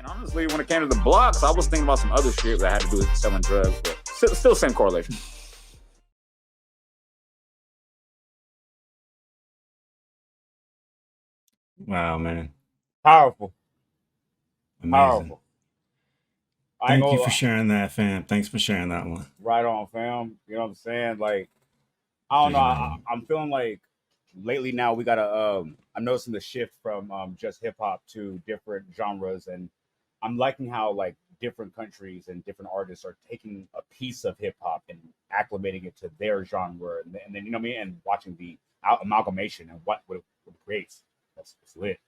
honestly, when it came to the blocks, I was thinking about some other shit that had to do with selling drugs, but still same correlation. Wow, man. Powerful. Amazing. I ain't Thank you gonna for sharing that, fam. Thanks for sharing that one. right on, fam. You know what I'm saying? Like, I don't know. I'm feeling like lately now we gotta. I'm noticing the shift from just hip hop to different genres, and I'm liking how like different countries and different artists are taking a piece of hip hop and acclimating it to their genre, and then you know what I mean, and watching the amalgamation and what it creates. That's lit.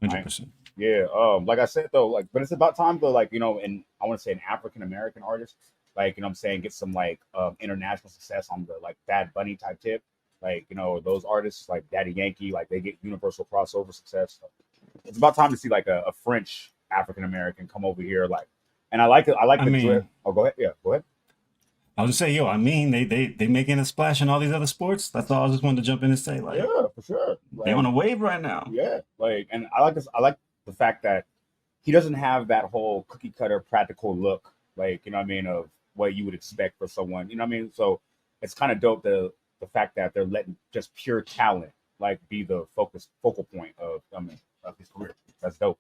100%. Yeah. Like I said though, like, but it's about time though, like, you know, and I want to say an African American artist, like, you know what I'm saying, get some like international success on the like Bad Bunny type tip. Like, you know, those artists like Daddy Yankee, like they get universal crossover success. So it's about time to see like a French African American come over here, like, and I like it. I like I the mean, drip. Oh, go ahead. Yeah, go ahead. I was just saying, yo, I mean, they making a splash in all these other sports. That's all I just wanted to jump in and say. Like, Yeah, for sure. they Like, on a wave right now. yeah, like, and I like this. I like the fact that he doesn't have that whole cookie cutter practical look, like, you know what I mean, of what you would expect for someone, you know what I mean. So it's kind of dope the fact that they're letting just pure talent like be the focal point of of his career. That's dope.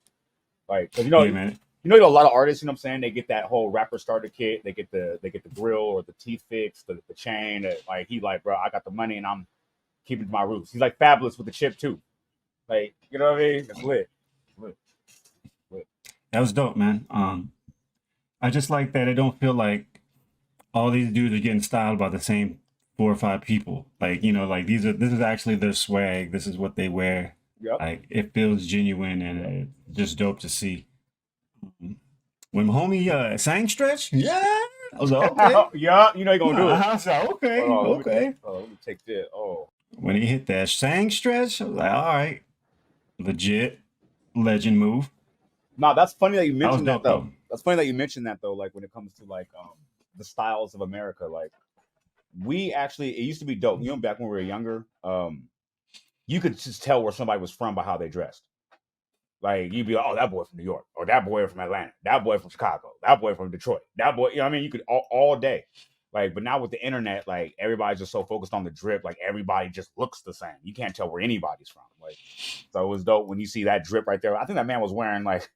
Like, cause Yeah, man. you know, a lot of artists, you know what I'm saying, they get that whole rapper starter kit, they get the grill or the teeth fixed, the chain. Like he like, bro, I got the money and I'm keeping to my roots. He's like Fabulous with the chip too. Like, you know what I mean? It's lit. Lit. Lit. That was dope, man. I just like that it don't feel like all these dudes are getting styled by the same 4 or 5 people. Like, you know, like this is actually their swag. This is what they wear. Yep. Like it feels genuine and it's just dope to see. When homie sang stretch, yeah, I was like, okay. Yeah, you know you're gonna do it. I was like, okay, Hold on, okay. let me take this. Oh. When he hit that sang stretch, I was like, all right, legit, legend move. No, that's funny that you That was mentioned that dope though. though. That's funny that you mentioned that though, like when it comes to like the styles of America. Like we actually it used to be dope. You know, back when we were younger, you could just tell where somebody was from by how they dressed. Like you'd be like, oh, that boy from New York, or that boy from Atlanta, that boy from Chicago, that boy from Detroit, that boy, you know what I mean? You could all day. Like, but now with the internet, like everybody's just so focused on the drip, like everybody just looks the same. You can't tell where anybody's from. Like, so it was dope when you see that drip right there. I think that man was wearing like,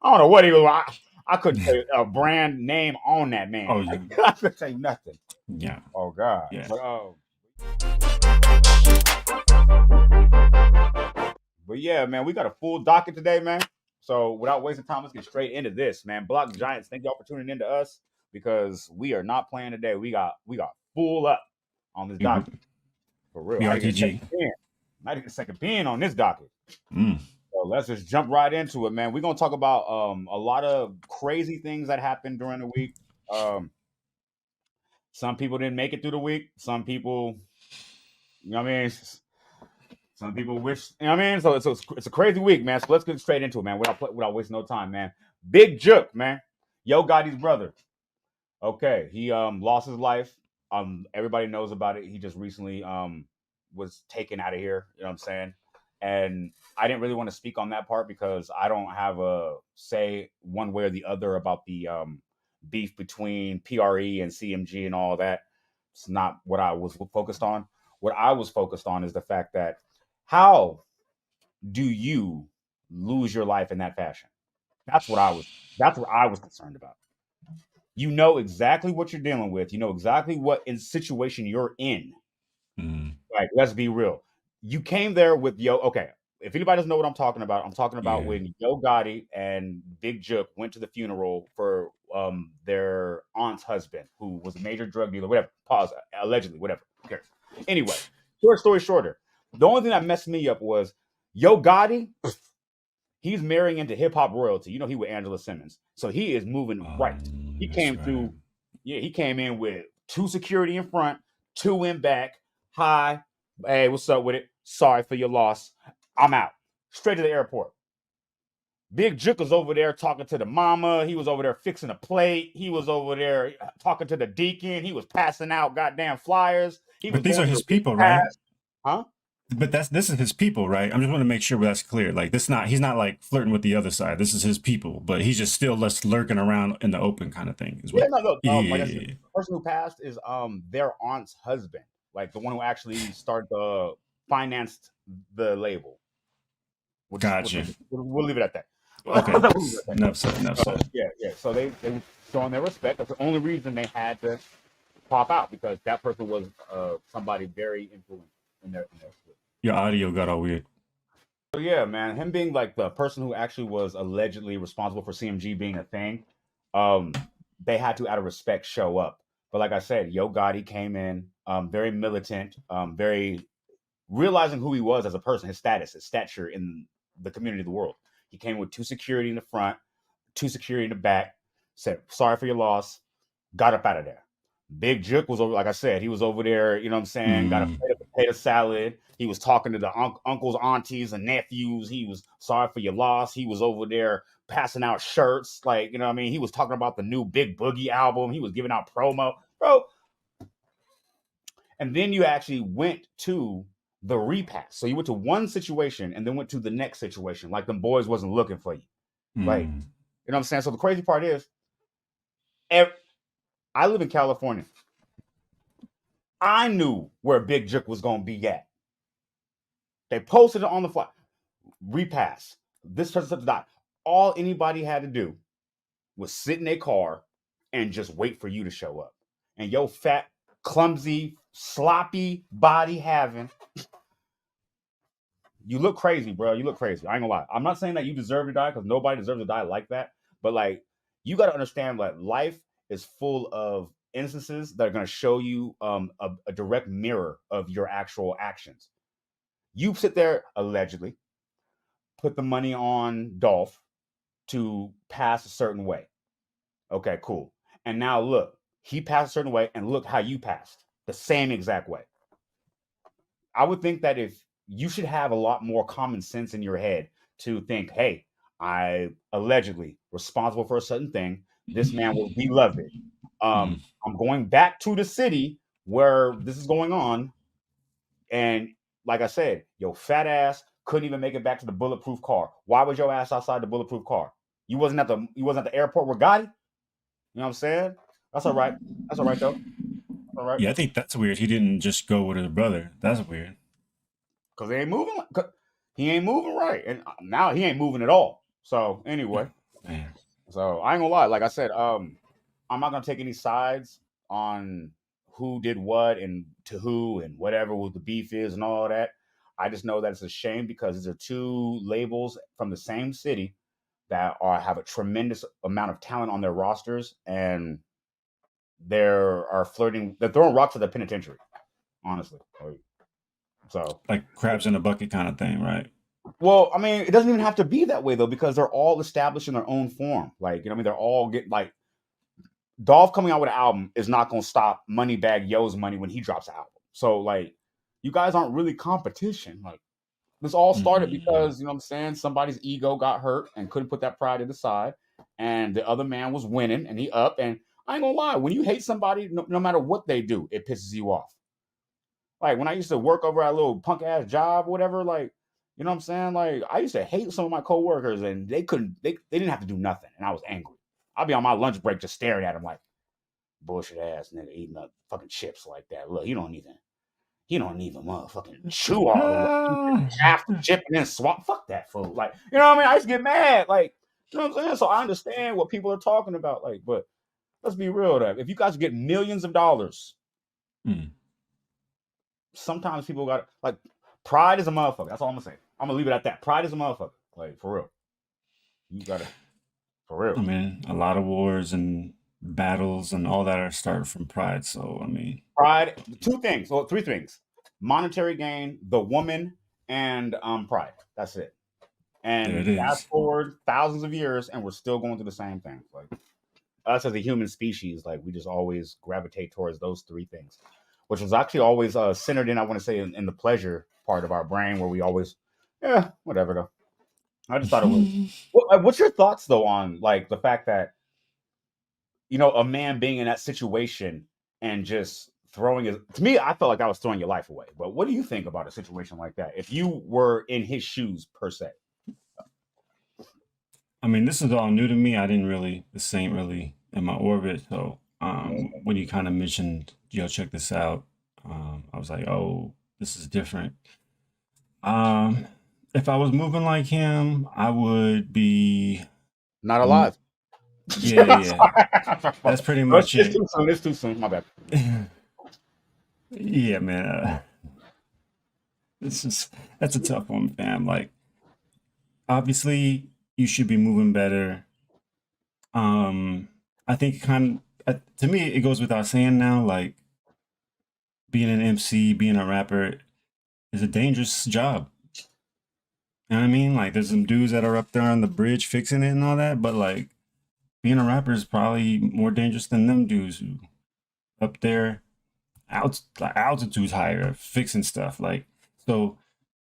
I don't know what he was. I couldn't say a brand name on that man. Oh yeah, Like, I couldn't say nothing. yeah, Oh God. yeah. But yeah, man, we got a full docket today, man. So without wasting time, let's get straight into this, man. Block Giants, thank y'all for tuning in to us because we are not playing today. We got full up on this docket. For real. BRTG. Not even a second pin on this docket. Mm. So let's just jump right into it, man. We're gonna talk about a lot of crazy things that happened during the week. Some people didn't make it through the week. Some people, you know what I mean? Some people wish, you know what I mean? So it's a crazy week, man. So let's get straight into it, man. Without wasting no time, man. Big Jook, man. Yo Gotti's brother. Okay, he lost his life. Everybody knows about it. He just recently was taken out of here. You know what I'm saying? And I didn't really want to speak on that part because I don't have a say one way or the other about the beef between PRE and CMG and all that. It's not what I was focused on. What I was focused on is the fact that how do you lose your life in that fashion? That's what I was concerned about. You know exactly what you're dealing with. You know exactly what situation you're in. Mm. Like, let's be real. You came there with okay. If anybody doesn't know what I'm talking about when Yo Gotti and Big Jook went to the funeral for their aunt's husband, who was a major drug dealer, whatever. Pause. Allegedly, whatever. Who cares? Anyway, short story shorter. The only thing that messed me up was Yo Gotti. He's marrying into hip hop royalty. You know, he with Angela Simmons, so he is moving right. He came through. Yeah, he came in with 2 security in front, 2 in back. Hi, hey, what's up with it? Sorry for your loss. I'm out. Straight to the airport. Big Jook was over there talking to the mama. He was over there fixing a plate. He was over there talking to the deacon. He was passing out goddamn flyers. But these are his people, right? Huh? but this is his people, right? I just want to make sure that's clear. Like he's not like flirting with the other side. This is his people, but he's just still less lurking around in the open kind of thing. Is Yeah, what? no. Like I said, Yeah. the person who passed is their aunt's husband, like the one who actually started the financed the label. Gotcha. We'll leave it at that. Okay. We'll leave it at that. Enough said. Enough So said. yeah. So they were showing their respect. That's the only reason they had to pop out, because that person was somebody very influential in their split. Your audio got all weird. So yeah, man, him being like the person who actually was allegedly responsible for CMG being a thing, they had to, out of respect, show up. But like I said, Yo Gotti came in, very militant, very realizing who he was as a person, his status, his stature in the community of the world. He came with 2 security in the front, 2 security in the back, said, sorry for your loss, got up out of there. Big Jook was over, like I said, he was over there, you know what I'm saying? Got a plate of potato salad. He was talking to the uncles, aunties, and nephews. He was sorry for your loss. He was over there passing out shirts. Like, you know what I mean? He was talking about the new Big Boogie album. He was giving out promo. Bro. And then you actually went to the repass. So you went to one situation and then went to the next situation. Like them boys wasn't looking for you. Like, you know what I'm saying? So the crazy part is, I live in California. I knew where Big Jook was going to be at. They posted it on the fly. Repass. This person died. All anybody had to do was sit in their car and just wait for you to show up. And yo fat, clumsy, sloppy body having, you look crazy, bro. You look crazy. I ain't gonna lie. I'm not saying that you deserve to die, because nobody deserves to die like that. But like, you got to understand that life is full of instances that are going to show you a direct mirror of your actual actions. You sit there, allegedly, put the money on Dolph to pass a certain way. Okay, cool. And now look, he passed a certain way, and look how you passed. The same exact way. I would think that if you should have a lot more common sense in your head to think, hey, I allegedly responsible for a certain thing. This man will be beloved. I'm going back to the city where this is going on. And like I said, your fat ass couldn't even make it back to the bulletproof car. Why was your ass outside the bulletproof car? You wasn't at the airport with Gotti? You know what I'm saying? That's all right. That's all right, though. All right. Yeah, I think that's weird. He didn't just go with his brother. That's weird. Because he ain't moving. He ain't moving right. And now he ain't moving at all. So anyway. Man. So I ain't gonna lie. Like I said, I'm not gonna take any sides on who did what and to who and whatever the beef is and all that. I just know that it's a shame, because these are 2 labels from the same city that have a tremendous amount of talent on their rosters, and they're throwing rocks at the penitentiary, honestly. So like crabs in a bucket kind of thing, right? Well, I mean, it doesn't even have to be that way though, because they're all established in their own form. Like, you know what I mean? They're all like Dolph coming out with an album is not going to stop Moneybagg Yo's money when he drops an album. So like, you guys aren't really competition. Like, this all started because, you know what I'm saying, somebody's ego got hurt and couldn't put that pride to the side, and the other man was winning and he up. And I ain't gonna lie, when you hate somebody, no matter what they do, it pisses you off. Like when I used to work over at a little punk ass job, or whatever, like, you know what I'm saying? Like, I used to hate some of my coworkers, and they didn't have to do nothing, and I was angry. I'd be on my lunch break just staring at them like, bullshit ass nigga eating up fucking chips like that. Look, he don't even motherfucking chew all the way. Half the chip and then swap. Fuck that fool. Like, you know what I mean? I used to get mad. Like, you know what I'm saying? So I understand what people are talking about. Like, but let's be real though. If you guys get millions of dollars, sometimes people got like, pride is a motherfucker. That's all I'm gonna say. I'm gonna leave it at that. Pride is a motherfucker. Like, for real. You gotta, for real. I mean, a lot of wars and battles and all that are started from pride. So I mean, pride. 2 things. Well, 3 things: monetary gain, the woman, and pride. That's it. And fast forward thousands of years, and we're still going through the same things. Like, us as a human species, like, we just always gravitate towards those 3 things, which was actually always centered in, I want to say, in the pleasure part of our brain, where we always, whatever though. I just thought it was. What's your thoughts though on like the fact that, you know, a man being in that situation and just throwing his, to me, I felt like I was throwing your life away. But what do you think about a situation like that? If you were in his shoes per se. I mean, this is all new to me. This ain't really in my orbit. So when you kind of mentioned, yo, check this out, I was like, oh, this is different. If I was moving like him, I would be Not alive. Yeah. That's pretty much It's it. too soon. It's too soon. My bad. Yeah, man. That's a tough one, fam. Like, obviously, you should be moving better. I think to me, it goes without saying now, like, being an MC, being a rapper is a dangerous job. You know what I mean? Like, there's some dudes that are up there on the bridge fixing it and all that, but like, being a rapper is probably more dangerous than them dudes who up there, altitude's higher, fixing stuff. Like, so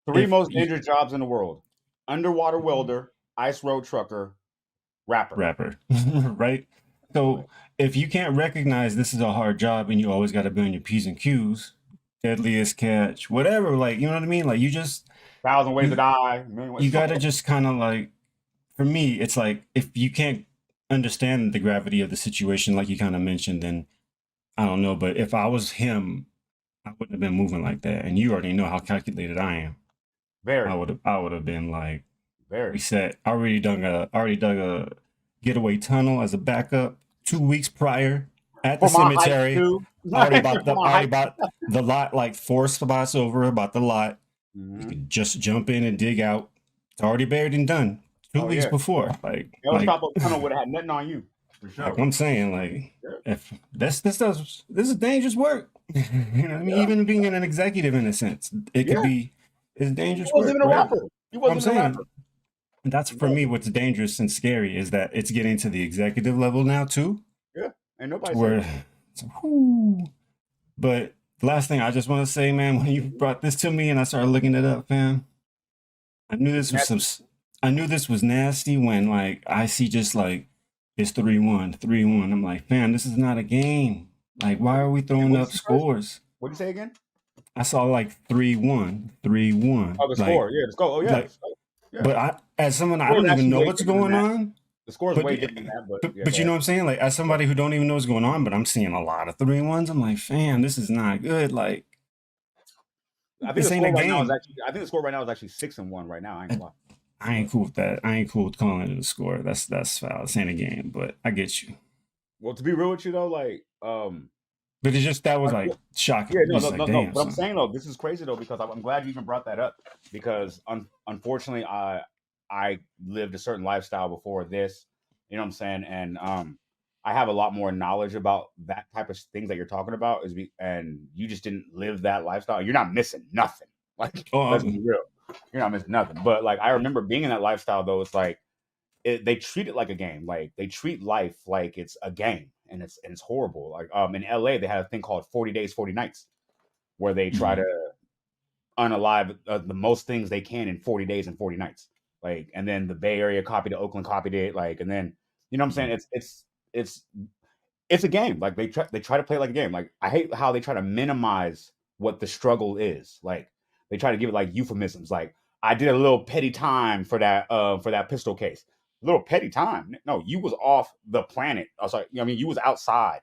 Three most dangerous jobs in the world: underwater welder, ice road trucker, rapper. Right? So if you can't recognize this is a hard job and you always got to be on your P's and Q's, deadliest catch, whatever, like, you know what I mean? Like, you just 1,000 ways to die. You got to just kind of like, for me, it's like, if you can't understand the gravity of the situation, like you kind of mentioned, then I don't know. But if I was him, I wouldn't have been moving like that. And you already know how calculated I am. Very. I would have been like, very reset. I already dug a getaway tunnel as a backup 2 weeks prior at the cemetery. Already bought the lot, like 4 spots over about the lot. You could just jump in and dig out. It's already buried and done 2 weeks before. Like, tunnel would have had nothing on you. For sure. Like I'm saying, like, if this is dangerous work. You know what I mean? Even being an executive in a sense, it could be it's dangerous work. He wasn't even a rapper. He wasn't a rapper. That's for me what's dangerous and scary is that it's getting to the executive level now too. Yeah, and nobody But the last thing I just want to say, man, when you brought this to me and I started looking it up, fam, I knew this was nasty when, like, I see just like it's 3-1, 3-1. I'm like, fam, this is not a game. Like, why are we throwing up scores? What'd you say again? I saw like 3-1, 3-1. Oh, the score. Yeah, the score. Oh, yeah. Like, yeah. But as someone, I don't even know what's going on. The score is way different than that. But you know what I'm saying? Like, as somebody who don't even know what's going on, but I'm seeing a lot of 3-1s. I'm like, fam, this is not good. Like, this ain't a game. I think the score right now is actually 6-1 right now. I ain't cool with that. I ain't cool with calling it a score. That's foul. This ain't a game, but I get you. Well, to be real with you though, like, but it's just that was like shocking. Yeah, no. But I'm saying though, this is crazy though, because I'm glad you even brought that up, because unfortunately, I lived a certain lifestyle before this. You know what I'm saying? And I have a lot more knowledge about that type of things that you're talking about. And you just didn't live that lifestyle. You're not missing nothing. Like, let's be real. You're not missing nothing. But like, I remember being in that lifestyle though. It's like they treat it like a game. Like, they treat life like it's a game, and it's horrible. Like in LA, they have a thing called 40 Days, 40 Nights, where they try to unalive the most things they can in 40 days and 40 nights. Like, and then the Bay Area copied it, Oakland copied it. Like, and then, you know what I'm saying? It's a game. Like, they try to play like a game. Like, I hate how they try to minimize what the struggle is. Like, they try to give it like euphemisms. Like, I did a little petty time for that pistol case. A little petty time. No, you was off the planet. I was like, I mean, you was outside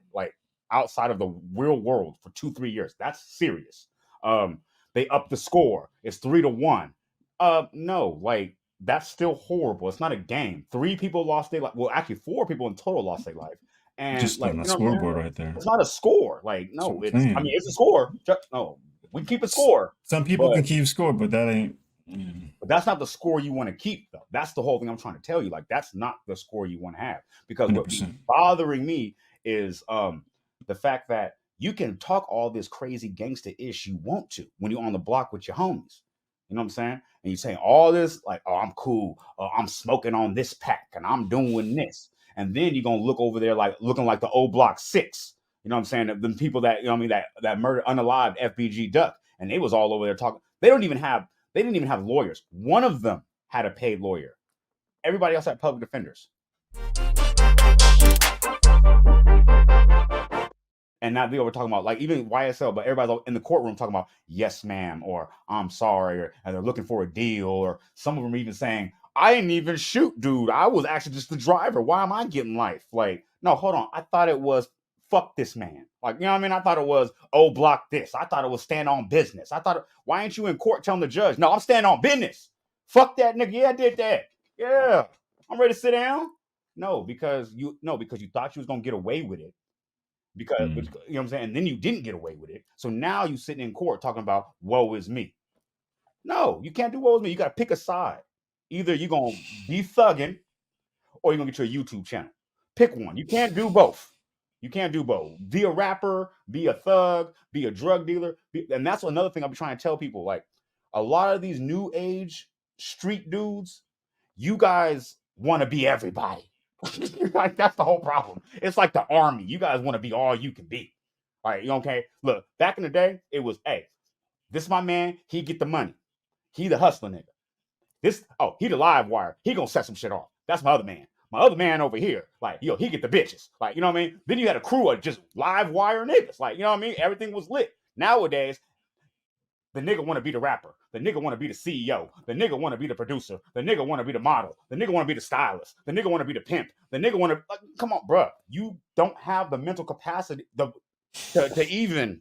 of the real world for 2-3 years. That's serious. They upped the score. It's 3-1. No, like, that's still horrible. It's not a game. 3 people lost their life. Well, actually, 4 people in total lost their life. And just like, on the scoreboard right there. It's not a score. Like, no, it's. I mean, it's a score. No, we keep a score. Some people can keep score, but that ain't. But that's not the score you want to keep, though. That's the whole thing I'm trying to tell you. Like, that's not the score you want to have. Because 100%. what's bothering me is the fact that you can talk all this crazy gangsta-ish you want to when you're on the block with your homies. You know what I'm saying? And you're saying all this, like, oh, I'm cool. I'm smoking on this pack and I'm doing this. And then you're going to look over there like looking like the old Block 6. You know what I'm saying? The people that, you know what I mean, that murdered unalived FBG Duck. And they was all over there talking. They didn't even have lawyers. One of them had a paid lawyer. Everybody else had public defenders. And now they were talking about like even YSL, but everybody's in the courtroom talking about yes, ma'am, or I'm sorry, or and they're looking for a deal, or some of them even saying, I didn't even shoot, dude. I was actually just the driver. Why am I getting life? Like, no, hold on. I thought it was fuck this man. Like, you know what I mean? I thought it was block this. I thought it was stand on business. I thought, why ain't you in court telling the judge? No, I'm standing on business. Fuck that nigga. Yeah, I did that. Yeah. I'm ready to sit down. No, because you thought you was gonna get away with it. Because you know what I'm saying, and then you didn't get away with it. So now you sitting in court talking about woe is me. No, you can't do woe is me. You gotta pick a side. Either you're gonna be thugging or you're gonna get your YouTube channel. Pick one. You can't do both. You can't do both. Be a rapper, be a thug, be a drug dealer. And that's another thing I'll be trying to tell people. Like a lot of these new age street dudes, you guys want to be everybody. Like that's the whole problem. It's like the army. You guys want to be all you can be. All right, okay. Look, back in the day, it was, hey, this is my man. He get the money. He the hustler nigga. He the live wire. He gonna set some shit off. That's my other man. My other man over here, like, he get the bitches. Like, you know what I mean? Then you had a crew of just live wire niggas. Like, you know what I mean? Everything was lit. Nowadays, the nigga want to be the rapper. The nigga want to be the CEO. The nigga want to be the producer. The nigga want to be the model. The nigga want to be the stylist. The nigga want to be the pimp. The nigga want to, come on, bruh. You don't have the mental capacity to even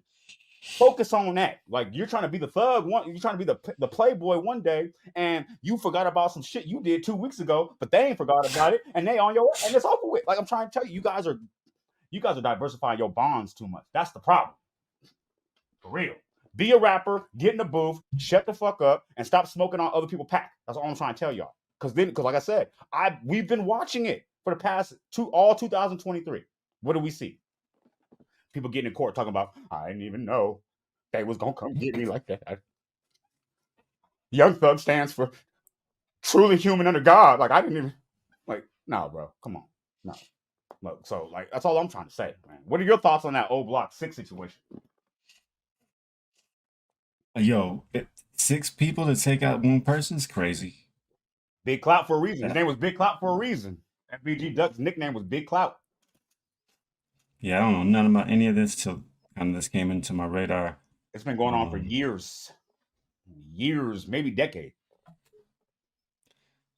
focus on that. Like you're trying to be the thug you're trying to be the playboy one day, and you forgot about some shit you did 2 weeks ago, but they ain't forgot about it, and they on your and it's over with. Like I'm trying to tell you, you guys are diversifying your bonds too much. That's the problem. For real. Be a rapper, get in the booth, shut the fuck up, and stop smoking on other people's pack. That's all I'm trying to tell y'all. Because like I said, we've been watching it for the past all 2023. What do we see? People getting in court talking about, I didn't even know they was gonna come get me like that. Young Thug stands for truly human under God. Like I didn't even no, bro. Come on. No. Look, so like that's all I'm trying to say, man. What are your thoughts on that old Block 6 situation? Yo, 6 people to take out one person is crazy. Big Clout for a reason. His name was Big Clout for a reason. FBG Duck's nickname was Big Clout. Yeah, I don't know nothing about any of this till kind of this came into my radar. It's been going on for years, maybe decade.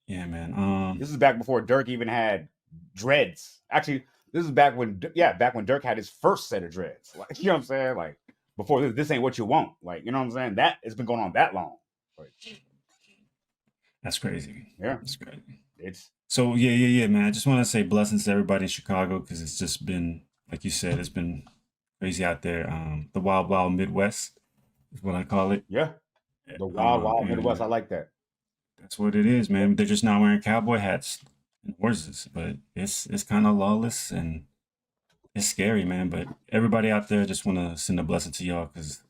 Yeah, man. This is back before Dirk even had dreads. Actually, this is back when Dirk had his first set of dreads. Like, you know what I'm saying? Like before this ain't what you want. Like, you know what I'm saying? That it's been going on that long. Like, that's crazy. Yeah, it's crazy. So yeah, man. I just want to say blessings to everybody in Chicago because it's just been, like you said, it's been crazy out there. The wild, wild Midwest is what I call it. Yeah, the wild, wild Midwest. I like that. That's what it is, man. They're just not wearing cowboy hats and horses, but it's kind of lawless and it's scary, man. But everybody out there, just want to send a blessing to y'all because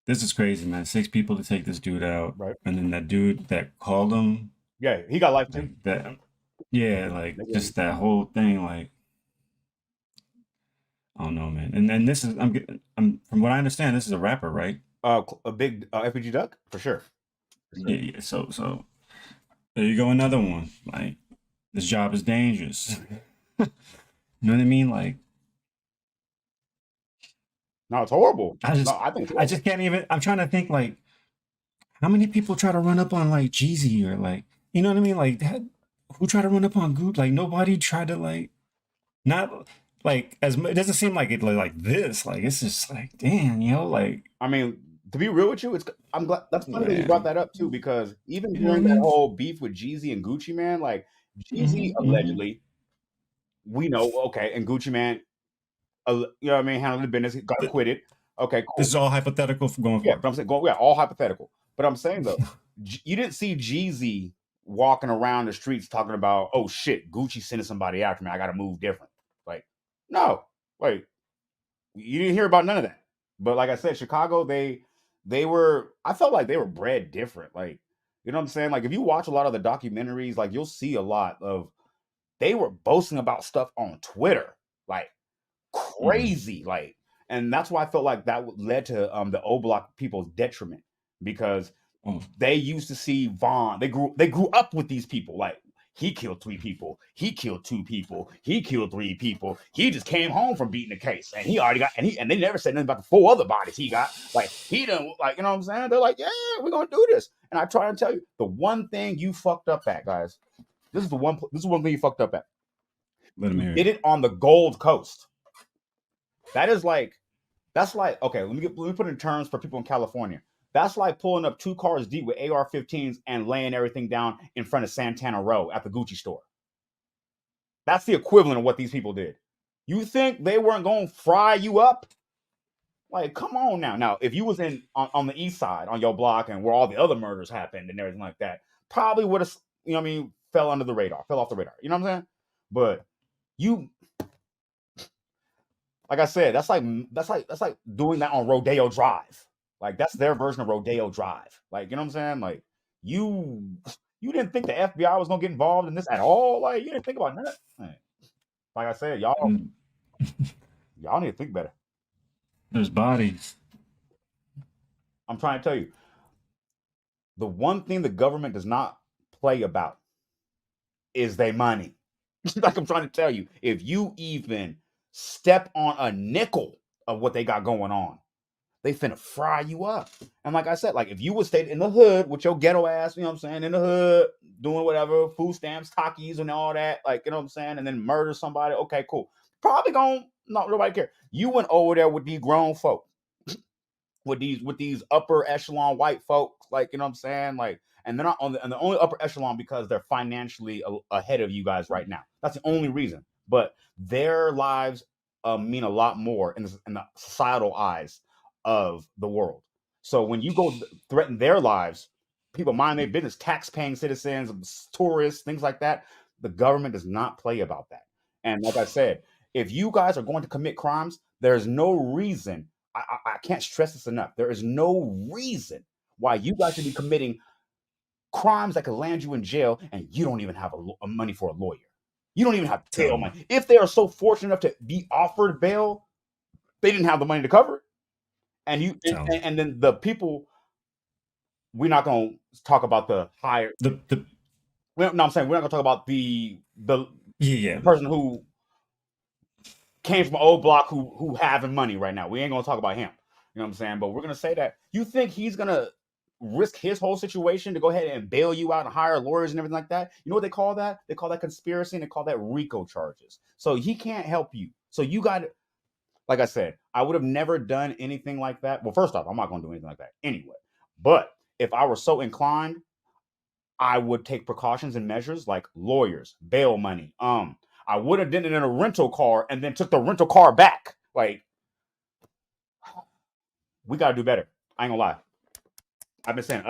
this is crazy, man. 6 people to take this dude out, right? And then that dude that called him, yeah, he got life too. Just that whole thing, like. I don't know, man. And then this is I'm from what I understand, this is a rapper, right? A big FPG Duck for sure. Yeah. So there you go, another one. Like this job is dangerous. You know what I mean? Like, no, it's horrible. I just can't even. I'm trying to think like how many people try to run up on like Jeezy or like, you know what I mean? Like that. Who tried to run up on Goop? Like nobody tried to like not. Like it doesn't seem like it like this. Like it's just like damn, like. I mean, to be real with you, I'm glad that's funny that you brought that up too because even during that whole beef with Jeezy and Gucci Man, like Jeezy allegedly, we know and Gucci Man, you know what I mean, handled the business, got acquitted. Okay, cool. This is all hypothetical for going. Yeah, but I'm saying all hypothetical. But I'm saying though, you didn't see Jeezy walking around the streets talking about, oh shit, Gucci sending somebody after me. I got to move different. Like. No, wait, you didn't hear about none of that. But like I said, Chicago, they were, I felt like they were bred different. Like, you know what I'm saying? Like if you watch a lot of the documentaries, like you'll see a lot of, they were boasting about stuff on Twitter, like crazy. Like, and that's why I felt like that led to the O Block people's detriment because they used to see Vaughn. They grew up with these people. Like he killed 3 people, he killed 2 people, he killed 3 people. He just came home from beating the case, and he already got and they never said nothing about the 4 other bodies he got. Like he done, like, you know what I'm saying? They're like, yeah, we're gonna do this. And I try and tell you, the one thing you fucked up at, guys. This is one thing you fucked up at. You did it on the Gold Coast. That's like, okay, let me put it in terms for people in California. That's like pulling up 2 cars deep with AR-15s and laying everything down in front of Santana Row at the Gucci store. That's the equivalent of what these people did. You think they weren't going to fry you up? Like, come on now. Now, if you was on the east side, on your block, and where all the other murders happened and everything like that, probably would have, you know what I mean, fell off the radar. You know what I'm saying? But you, like I said, that's like doing that on Rodeo Drive. Like, that's their version of Rodeo Drive. Like, you know what I'm saying? Like, you didn't think the FBI was gonna get involved in this at all. Like, you didn't think about that. Like I said, y'all need to think better. There's bodies. I'm trying to tell you, the one thing the government does not play about is their money. Like I'm trying to tell you, if you even step on a nickel of what they got going on, they finna fry you up. And like I said, like if you would stay in the hood with your ghetto ass, you know what I'm saying, in the hood, doing whatever, food stamps, Takis and all that, like, you know what I'm saying, and then murder somebody, okay, cool. Probably nobody care. You went over there with these grown folk, with these upper echelon white folks, like, you know what I'm saying, like, and they're not on the only upper echelon because they're financially ahead of you guys right now. That's the only reason. But their lives mean a lot more in the societal eyes of the world. So when you go threaten their lives, people mind their business, tax-paying citizens, tourists, things like that, the government does not play about that. And like I said, if you guys are going to commit crimes, there's no reason, I can't stress this enough, there is no reason why you guys should be committing crimes that could land you in jail and you don't even have a money for a lawyer. You don't even have bail money. If they are so fortunate enough to be offered bail, they didn't have the money to cover it. And and then the people, we're not going to talk about the higher. I'm saying we're not going to talk about the person who came from an old block who having money right now. We ain't going to talk about him. You know what I'm saying? But we're going to say that you think he's going to risk his whole situation to go ahead and bail you out and hire lawyers and everything like that? You know what they call that? They call that conspiracy, and they call that RICO charges. So he can't help you. So you got to, like I said, I would have never done anything like that. Well, first off, I'm not going to do anything like that anyway. But if I were so inclined, I would take precautions and measures like lawyers, bail money. I would have done it in a rental car and then took the rental car back. Like, we got to do better. I ain't gonna lie. I've been saying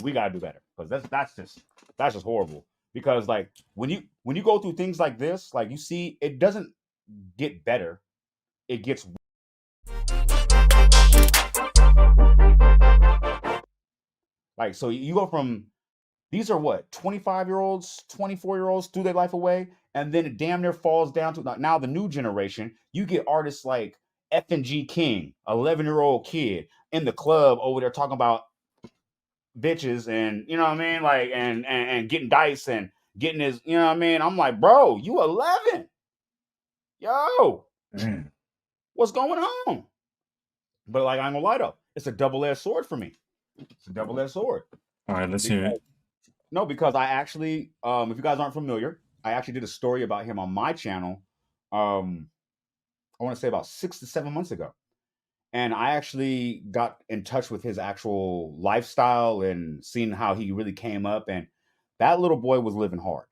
we got to do better, because that's just horrible. Because like when you go through things like this, like you see, it doesn't get better. It gets like, so you go from, these are what, 25-year-olds, 24-year-olds threw their life away, and then it damn near falls down to now the new generation. You get artists like F&G King, 11-year-old kid in the club over there talking about bitches, and you know what I mean, like, and getting dice and getting his, you know what I mean. I'm like, bro, you 11, yo, what's going on? But like, I'm gonna lie though, it's a double-edged sword for me. It's a double-edged sword. All right, let's hear it. No, because I actually, if you guys aren't familiar, I actually did a story about him on my channel. I want to say about 6 to 7 months ago. And I actually got in touch with his actual lifestyle and seeing how he really came up. And that little boy was living hard.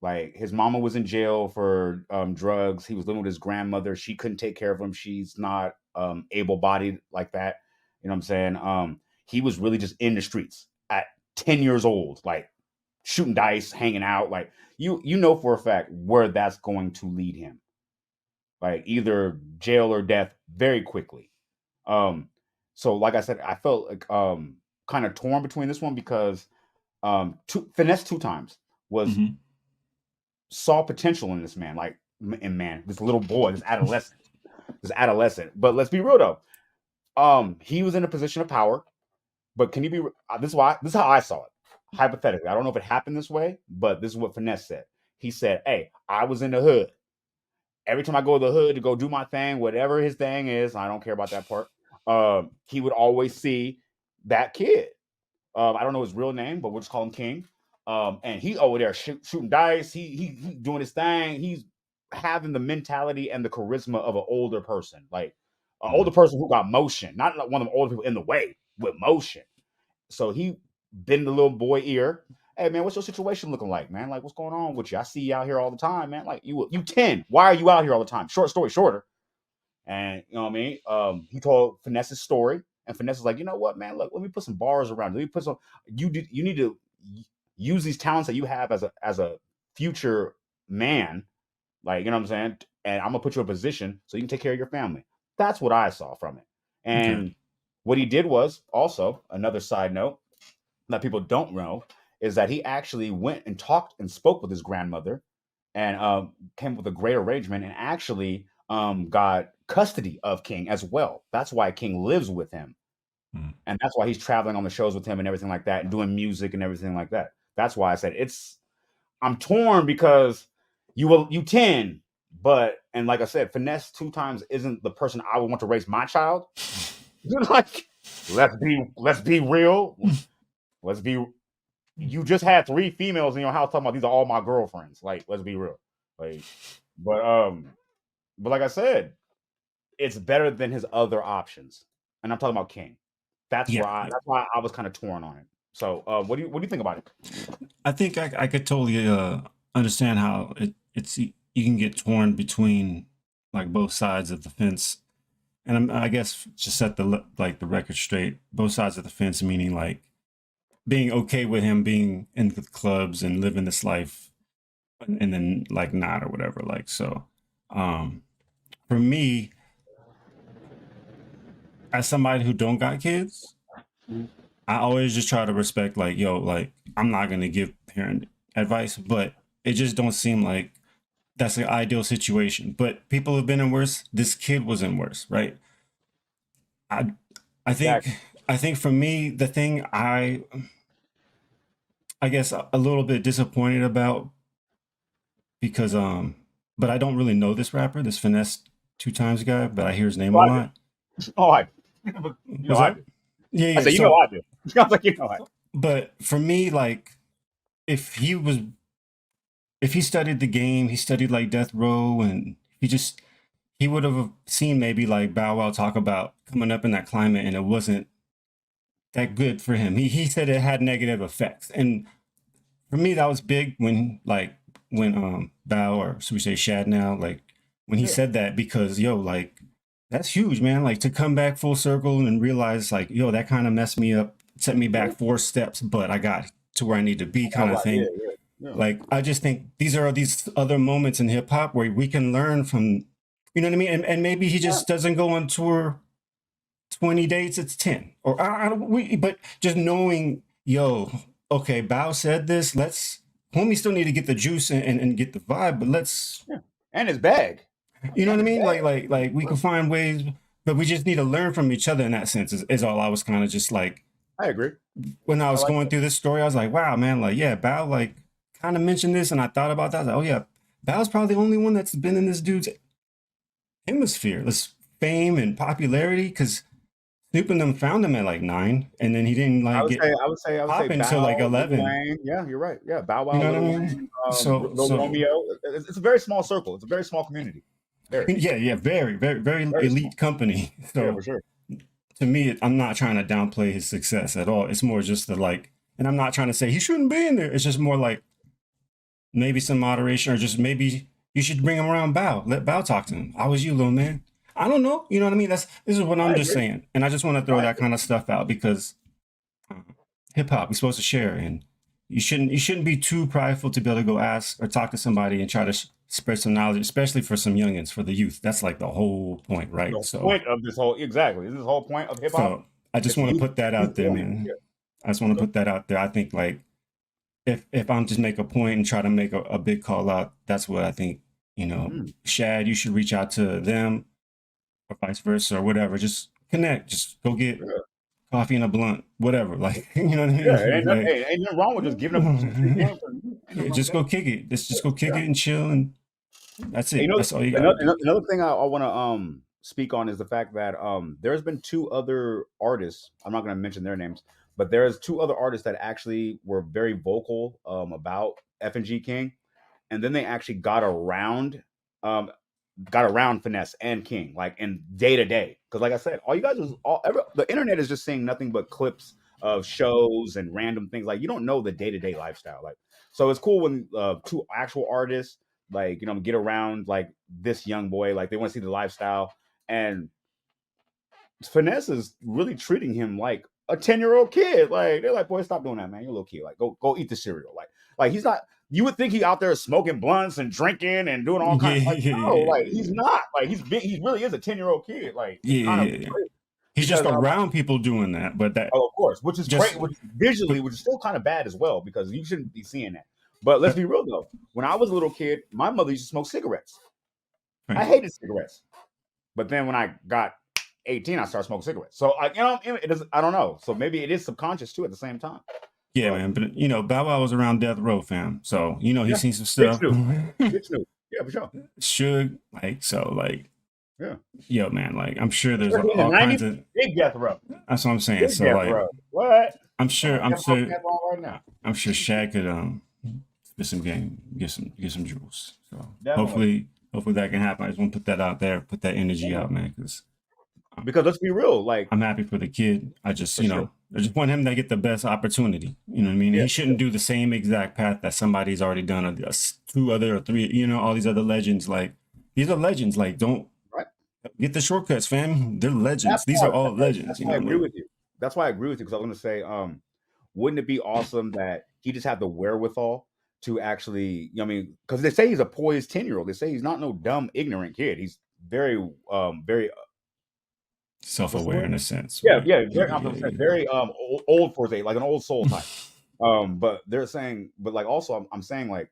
Like, his mama was in jail for drugs. He was living with his grandmother. She couldn't take care of him. She's not able-bodied like that. You know what I'm saying? He was really just in the streets at 10 years old, like shooting dice, hanging out. Like, you know for a fact where that's going to lead him. Like, either jail or death very quickly. So like I said, I felt like kind of torn between this one, because Finesse 2 times was saw potential in this man, like this little boy, this adolescent. But let's be real though, he was in a position of power. But can you be? This is how I saw it. hypothetically, I don't know if it happened this way, but this is what Finesse said. He said, "Hey, I was in the hood. Every time I go to the hood to go do my thing, whatever his thing is, I don't care about that part. He would always see that kid. I don't know his real name, but we'll just call him King. And he over there shooting dice. He doing his thing. He's having the mentality and the charisma of an older person, like an older person who got motion, not like one of them older people in the way with motion. So he bent the little boy ear. Hey man, what's your situation looking like, man? Like, what's going on with you? I see you out here all the time, man. Like, you 10. Why are you out here all the time? Short story shorter. And you know what I mean? He told Finesse's story, and Finesse was like, you know what, man? Look, let me put some bars around. Let me put some. You need to use these talents that you have as a future man. Like, you know what I'm saying? And I'm gonna put you in a position so you can take care of your family. That's what I saw from it. And what he did was also another side note that people don't know is that he actually went and talked and spoke with his grandmother and came up with a great arrangement and actually got custody of King as well. That's why King lives with him. And that's why he's traveling on the shows with him and everything like that and doing music and everything like that. That's why I said I'm torn because you 10, but and like I said, Finesse 2 times isn't the person I would want to raise my child. Like, let's be real. You just had 3 females in your house talking about these are all my girlfriends. Like, let's be real. Like, but like I said, it's better than his other options. And I'm talking about King. That's why I was kind of torn on it. So what do you think about it? I think I could totally understand how it's you can get torn between like both sides of the fence. And I guess to set the record straight, both sides of the fence, meaning like being okay with him being in the clubs and living this life, and then like not or whatever. Like, so, for me, as somebody who don't got kids, I always just try to respect like, yo, like I'm not gonna give parent advice, but it just don't seem like that's the ideal situation. But people have been in worse. This kid was in worse, right? I think for me, the thing I guess a little bit disappointed about because but I don't really know this rapper, this Finesse 2 times guy, but I hear his name a lot. Oh, I do. Yeah. I said, I do. I was like, I do. But for me, like if he studied the game, he studied like Death Row, and he would have seen maybe like Bow Wow talk about coming up in that climate, and it wasn't that good for him. He said it had negative effects, and for me that was big when Bow, or should we say Shad now, like when he said that, because yo, like that's huge, man. Like to come back full circle and realize like, yo, that kind of messed me up, set me back 4 steps, but I got to where I need to be, kind of thing. Yeah. Like I just think these other moments in hip hop where we can learn from, you know what I mean? And maybe he just doesn't go on tour 20 dates, it's 10. Or but just knowing, yo, okay, Bow said this, homie still need to get the juice and get the vibe, but let's and his bag. You know what I mean? Like we can find ways, but we just need to learn from each other in that sense, is all I was kind of just like. I agree. When I was going through this story, I was like, wow, man, like, yeah, Bow like kind of mentioned this, and I thought about that. I was like, oh yeah, Bow's probably the only one that's been in this dude's hemisphere, this fame and popularity, because Snoop and them found him at like 9, and then he didn't like I would say until like 11. Yeah, you're right. Yeah, Bow Wow, you know what I mean? So Romeo. It's a very small circle. It's a very small community. Yeah, very, very, very elite small company. So yeah, for sure. To me, I'm not trying to downplay his success at all. It's more just and I'm not trying to say he shouldn't be in there. It's just more like maybe some moderation, or just maybe you should bring him around Bow. Let Bow talk to him. How was you, little man? I don't know. You know what I mean? This is what I'm just saying. And I just want to throw that kind of stuff out, because hip hop, we're supposed to share, and you shouldn't be too prideful to be able to go ask or talk to somebody and try to spread some knowledge, especially for some youngins, for the youth. That's like the whole point, right? The point of this whole This is the whole point of hip hop. So I just want to put that out there, man. Yeah. I just want to put that out there. I think like if I'm just make a point and try to make a big call out, that's what I think. Shad, you should reach out to them, or vice versa, or whatever. Just connect. Just go get coffee and a blunt, whatever. Like, you know what I Yeah, mean? Like, ain't nothing wrong with just giving up some free game. Ain't nothing yeah, wrong with just that. go kick it. Just go kick Yeah. it and chill, and that's And, it. That's all you gotta do. another thing I want to speak on is the fact that there's been two other artists. I'm not going to mention their names, but there's two other artists that actually were very vocal about F&G King, and then they actually um got around Finesse and King, like in day to day. Because like I said, all you guys the internet is just seeing nothing but clips of shows and random things. Like you don't know the day to day lifestyle. Like so, it's cool when two actual artists like get around like this young boy. Like they want to see the lifestyle, and Finesse is really treating him like a 10-year-old kid. Like they're like, boy, stop doing that, man. You're a little kid. Like go eat the cereal. Like he's not. You would think he out there smoking blunts and drinking and doing all Yeah, kinds. Like no, like he's yeah, not. Like he's big. He really is a 10-year-old kid. Like it's kind of yeah. crazy He's just because around people doing that, but that oh, of course, which is great, just, which visually, but which is still kind of bad as well because you shouldn't be seeing that. But let's be real though. When I was a little kid, my mother used to smoke cigarettes. I right. hated cigarettes. But then when I got 18, I started smoking cigarettes. So it does. I don't know. So maybe it is subconscious too at the same time. Yeah, But man. But Bow Wow was around Death Row, fam. So he's yeah, seen some Big stuff. Snoop, Big Snoop. Yeah, for sure. Suge, like, Yeah, yo, man, like, I'm sure there's especially in the all kinds 90s, of. big death row, That's what I'm saying. big So death like, row. What? I'm Got sure, my I'm death row sure, cap on right now. I'm sure Shaq could spit some game, get some jewels. So Definitely. hopefully that can happen. I just want to put that out there, put that energy Yeah. out, man, because Because let's be real, like I'm happy for the kid. I just, for sure. I just want him to get the best opportunity. You know what I mean? Yeah, He shouldn't do the same exact path that somebody's already done, or two other or three, all these other legends. Like, these are legends. Like, don't right. get the shortcuts, fam. They're legends. That's These why. are all legends. That's You why I know, agree like, with you. That's why I agree with you because I was going to say, wouldn't it be awesome that he just had the wherewithal to actually, because they say he's a poised 10-year-old. They say he's not no dumb, ignorant kid. He's very, very, what's the self-aware word? in a sense, Yeah, right? yeah, Yeah, very, I'm yeah, gonna say yeah. very old for his age, like an old soul type. But they're saying, but like also, I'm saying like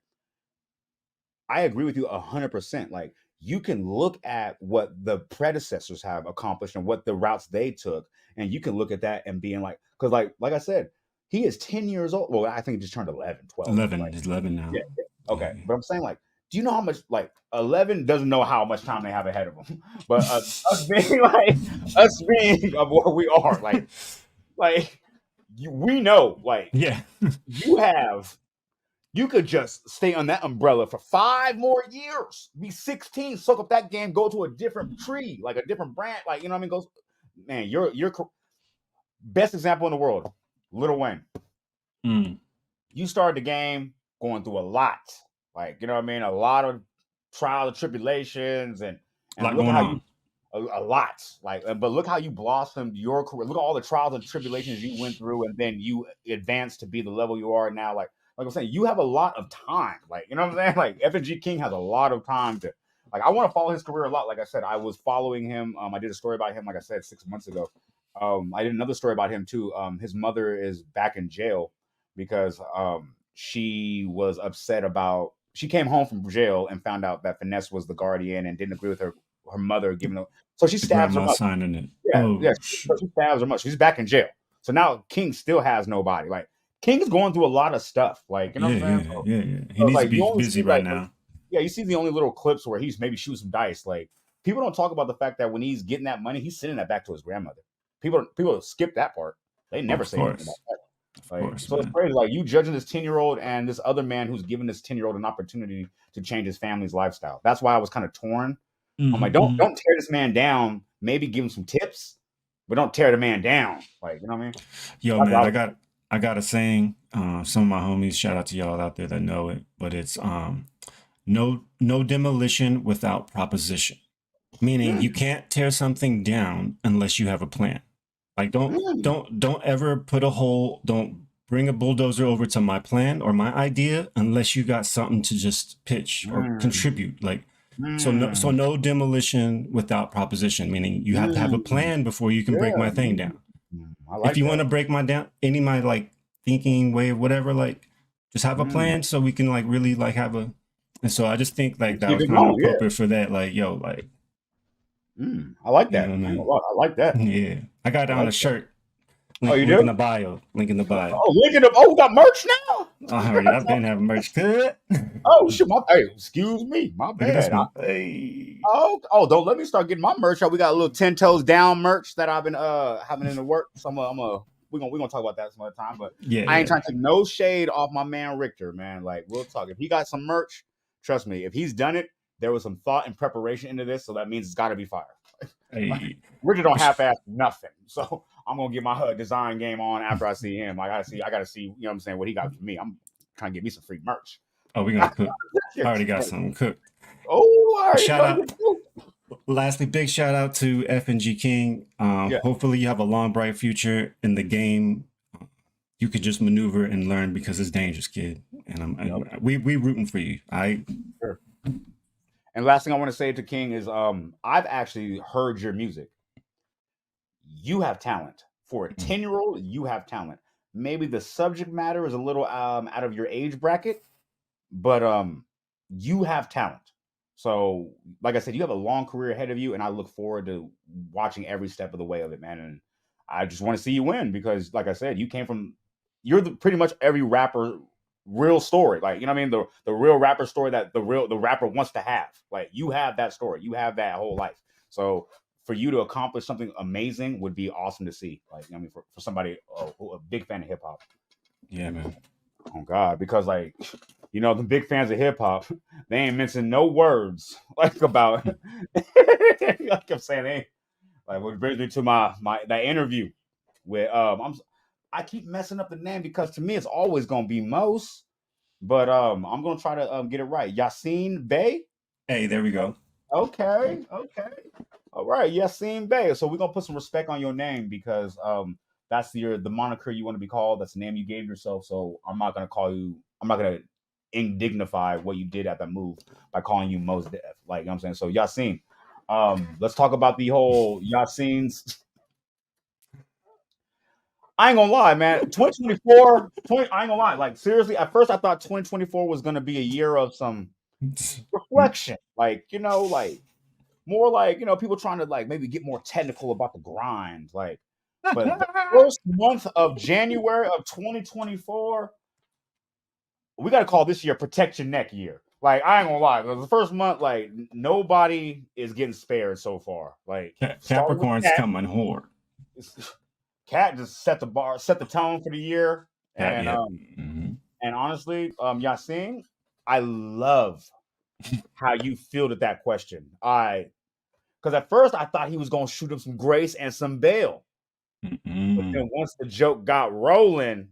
I agree with you 100%. Like you can look at what the predecessors have accomplished and what the routes they took, and you can look at that and being like, because like I said, he is 10 years old. Well, I think he just turned 11, 12. 11 Like, is 11 now. yeah, yeah. Yeah, Okay. But I'm saying like, do you know how much like 11 doesn't know how much time they have ahead of them? But us being like us being of where we are, like we know, like yeah. you have you could just stay on that umbrella for 5 more years, be 16, soak up that game, go to a different tree, like a different branch, like you know what I mean. Goes, man, you're best example in the world, Lil Wayne. Mm. You started the game going through a lot, like you know what I mean, a lot of trials and tribulations, A and lot look at going how you on. a lot, like, but look how you blossomed your career. Look at all the trials and tribulations you went through, and then you advanced to be the level you are now. Like I'm saying, you have a lot of time. Like you know what I'm saying. Like F&G King has a lot of time to. Like I want to follow his career a lot. Like I said, I was following him. I did a story about him. Like I said 6 months ago. I did another story about him too. His mother is back in jail because she was upset about. She came home from jail and found out that Finesse was the guardian and didn't agree with her mother giving her. So she The stabs her grandma mother. signing it. Yeah, Oh, yeah. So she stabs her mother. She's back in jail. So now King still has nobody. Like King is going through a lot of stuff. Like you know yeah, what I'm saying? yeah, yeah, yeah. He So it's needs to like you be only busy see right like now. yeah, you see the only little clips where he's maybe shooting some dice. Like people don't talk about the fact that when he's getting that money, he's sending that back to his grandmother. People skip that part. They Oh, never of say anything about course. that. Of Like course, so it's man. crazy. Like you judging this 10-year-old and this other man who's giving this 10-year-old an opportunity to change his family's lifestyle. That's why I was kind of torn. I'm like, Mm-hmm, don't mm-hmm. don't tear this man down. Maybe give him some tips, but don't tear the man down. Like you know what I mean? Yo, That's what man, I was. I got a saying. Some of my homies, shout out to y'all out there that know it, but it's no demolition without proposition. Meaning Mm, you can't tear something down unless you have a plan. Like mm, don't ever put a hole, don't bring a bulldozer over to my plan or my idea unless you got something to just pitch or mm, contribute. Like so mm, no demolition without proposition, meaning you have to have a mm. plan before you can break Yeah, my thing down. I If like you want that. to break my down any of my like thinking way of whatever, like just have a Mm. plan so we can like really like have a. And so I just think like that Keep was it kind of going. Yeah. appropriate for that. Like, yo, like, I like you know that. what I I, ain't gonna mean? lie, I like that. Yeah. I got I on like a that. shirt. Oh, you Link in do? the bio. Link in the bio. Oh, link it up. Oh, we got merch now. I've been having merch. Good. Oh shit, hey, excuse me, my Look at this bad. one. Hey. Don't let me start getting my merch out. We got a little 10 toes down merch that I've been having in the work. So we're gonna talk about that some other time. But Yeah. I ain't trying to take no shade off my man Richter, man. Like we'll talk. If he got some merch, trust me, if he's done it, there was some thought and preparation into this, so that means it's gotta be fire. Hey. Richter don't half-ass nothing. So I'm gonna get my design game on after I see him. I gotta see, you know what I'm saying, what he got for me. I'm trying to get me some free merch. Oh, we're gonna cook. I already got something cooked. Oh, all right. Shout out. Lastly, big shout out to F&G King. Yeah. Hopefully you have a long, bright future in the game. You could just maneuver and learn because it's dangerous, kid. And we rooting for you. Sure. And last thing I want to say to King is I've actually heard your music. You have talent. For a 10-year-old, you have talent. Maybe the subject matter is a little out of your age bracket, but you have talent. So, like I said, you have a long career ahead of you, and I look forward to watching every step of the way of it, man. And I just want to see you win because, like I said, you're pretty much every rapper real story. Like, you know what I mean? The real rapper story that the rapper wants to have. Like, you have that story. You have that whole life. So for you to accomplish something amazing would be awesome to see. Like, I mean, for somebody a big fan of hip hop. Yeah, man. Oh God, because like, you know, the big fans of hip hop, they ain't mentioning no words like about. Like I'm saying, what brings me to my that interview with I keep messing up the name because to me it's always gonna be Mos, but I'm gonna try to get it right. Yasiin Bey. Hey, there we go. Okay. All right, Yasiin Bey. So we're gonna put some respect on your name because that's the moniker you want to be called. That's the name you gave yourself. So I'm not gonna indignify what you did at that move by calling you Mos Def. Like, you know what I'm saying? So Yasiin, let's talk about the whole Yasiin's. I ain't gonna lie, man. 2024, I ain't gonna lie. Like, seriously, at first I thought 2024 was gonna be a year of some reflection. Like, you know, like more like, you know, people trying to like maybe get more technical about the grind. Like, but the first month of January of 2024, we got to call this year Protect Your Neck year. Like, I ain't gonna lie, the first month, like, nobody is getting spared so far. Like, Capricorn's coming hard. Cat just set the bar, set the tone for the year. And and honestly, Yasiin, I love how you fielded that question. Because at first I thought he was gonna shoot up some grace and some bail. But then once the joke got rolling,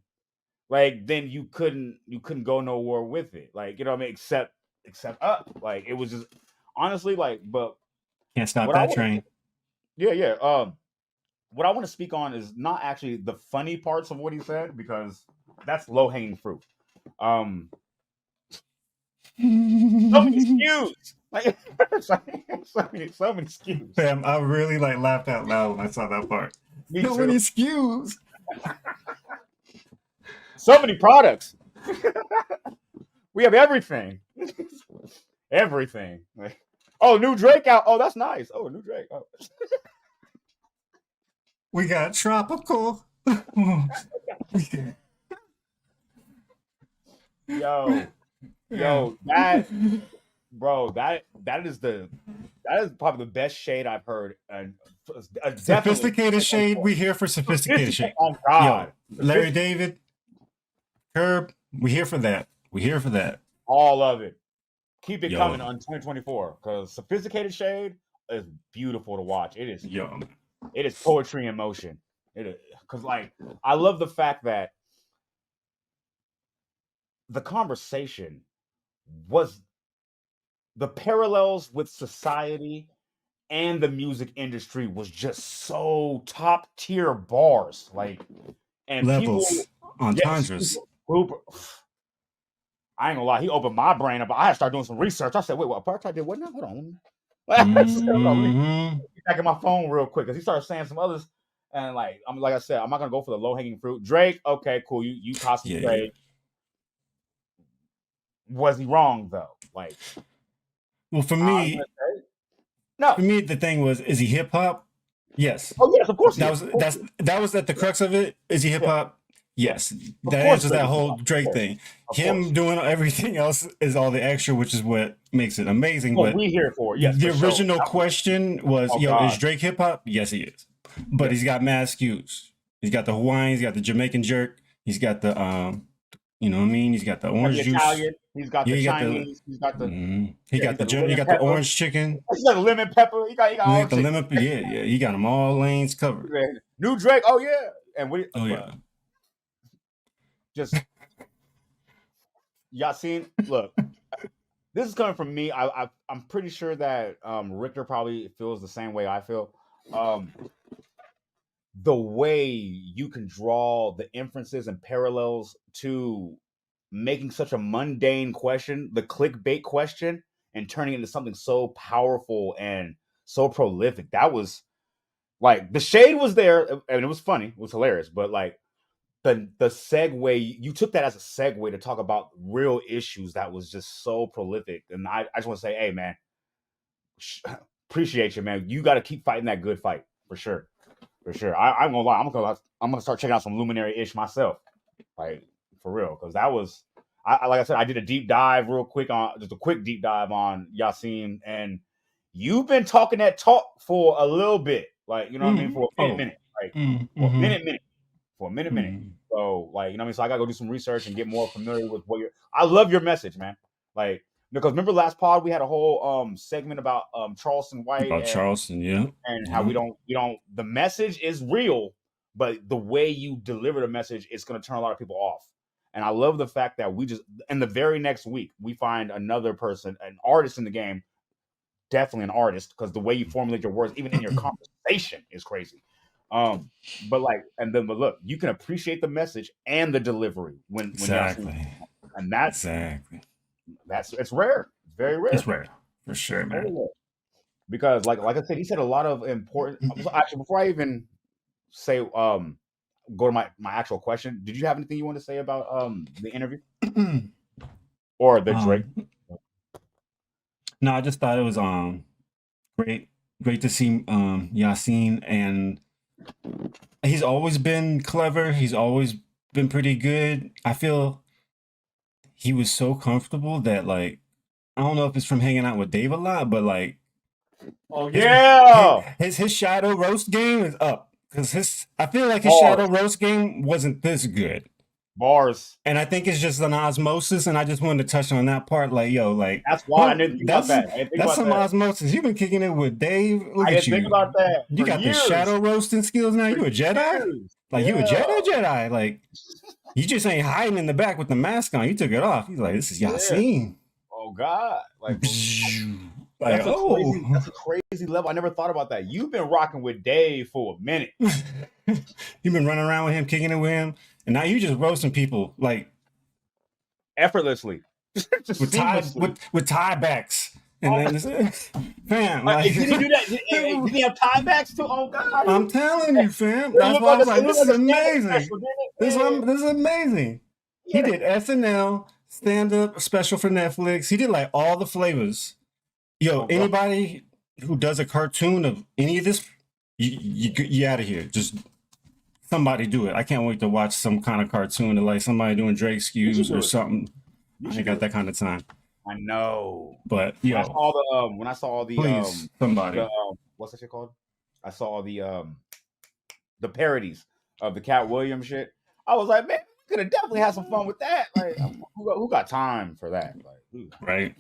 like then you couldn't go nowhere with it. Like, you know what I mean? Except up. Like it was just honestly like, but can't stop that train. Yeah. What I want to speak on is not actually the funny parts of what he said because that's low hanging fruit. So many skews. Like so many skews. Fam, I really like laughed out loud when I saw that part. So many skews. So many products. We have everything. Everything. Like, oh, new Drake out. Oh, that's nice. Oh, new Drake. Oh. We got tropical. Yo, that is probably the best shade I've heard. Sophisticated shade. We here for sophisticated shade. Oh God, yo, Larry David, Herb. We here for that. We here for that. All of it. Keep it coming on 2024 because sophisticated shade is beautiful to watch. It is. It is poetry in motion. It is because like I love the fact that the conversation was the parallels with society and the music industry was just so top tier bars, like and levels on entendres. I ain't gonna lie, he opened my brain up. I had to start doing some research. I said, "Wait, what apartheid did what now? Hold on, let me get back in my phone real quick." Because he started saying some others, and like I said, I'm not gonna go for the low hanging fruit. Drake, okay, cool, you concentrate. Was he wrong though? Like, well, for me, the thing was, is he hip hop? Yes. Oh yes, of course he That is. was that was at the crux of it. Is he hip Yeah, hop? yeah. Yes. Of That course answers Drake that is whole hip-hop. Drake thing. Of course. Him doing everything else is all the extra, which is what makes it amazing. What But we here for? Yes, the for sure. original question was, Oh yo, is God. Drake hip hop? Yes, he is. But Yes. he's got mad skews. He's got the Hawaiian, he's got the Jamaican jerk, he's got the you know what I mean? He's got the He's got orange the juice. Italian. He's got Yeah, the he got the Chinese. He's got the he yeah. got He's got the he lemon got the pepper. orange chicken. He's got the lemon pepper. He got He all got the chicken. lemon. Yeah. He got them all lanes covered. New Drake. Oh yeah. And we. Oh yeah. Just Yasiin. Look, this is coming from me. I'm pretty sure that Richter probably feels the same way I feel. The way you can draw the inferences and parallels to making such a mundane question, the clickbait question, and turning it into something so powerful and so prolific. That was like the shade was there, and it was funny, it was hilarious, but like the segue, you took that as a segue to talk about real issues that was just so prolific. And I just want to say, hey man, appreciate you, man. You got to keep fighting that good fight for sure. For sure. I'm gonna lie. I'm gonna start checking out some Luminary ish myself. Like for real. Because that was like I said, I did a deep dive real quick on just a quick deep dive on Yasiin, and you've been talking that talk for a little bit. Like, you know what I mean? For a minute. Like for a minute. For a minute. So like, you know what I mean? So I gotta go do some research and get more familiar with what you're I love your message, man. Like because remember last pod we had a whole segment about Charleston White About Charleston, yeah. And how we don't the message is real, but the way you deliver the message is going to turn a lot of people off. And I love the fact that we just in the very next week we find another person, an artist in the game, definitely an artist, because the way you formulate your words even in your conversation is crazy. But look, you can appreciate the message and the delivery when Exactly. And that's it's rare. It's very rare. It's rare for sure, man. Because like I said, he said a lot of important. Actually, before I even say go to my actual question, did you have anything you want to say about the interview or the Drake? No, I just thought it was great to see Yasiin, and he's always been clever. He's always been pretty good. I feel he was so comfortable that like I don't know if it's from hanging out with Dave a lot, but like his shadow roast game is up. Because I feel like his shadow roast game wasn't this good. Bars. And I think it's just an osmosis, and I just wanted to touch on that part. Like, yo, like that's why I didn't think about that. That's some osmosis. You've been kicking it with Dave. Look at you. Think about that. You got the shadow roasting skills now. You a Jedi? Like you a Jedi? Like you just ain't hiding in the back with the mask on. You took it off. He's like, this is Yasiin. Oh God. Like that's a crazy level. I never thought about that. You've been rocking with Dave for a minute. You've been running around with him, kicking it with him, and now you just roasting people like effortlessly, with tiebacks. And then, fam, like, did he do that? Did he have tiebacks too? Oh God! I'm telling you, fam. That's why I was like, this is amazing. This is amazing. He did SNL stand-up special for Netflix. He did like all the flavors. Yo, anybody who does a cartoon of any of this, you out of here. Just somebody do it. I can't wait to watch some kind of cartoon of like somebody doing Drake skews or something. I ain't got that kind of time. I know. But yo, when I saw all the please, somebody. What's that shit called? I saw all the parodies of the Cat Williams shit. I was like, man, we could have definitely had some fun with that. Like, who got time for that? Like, right.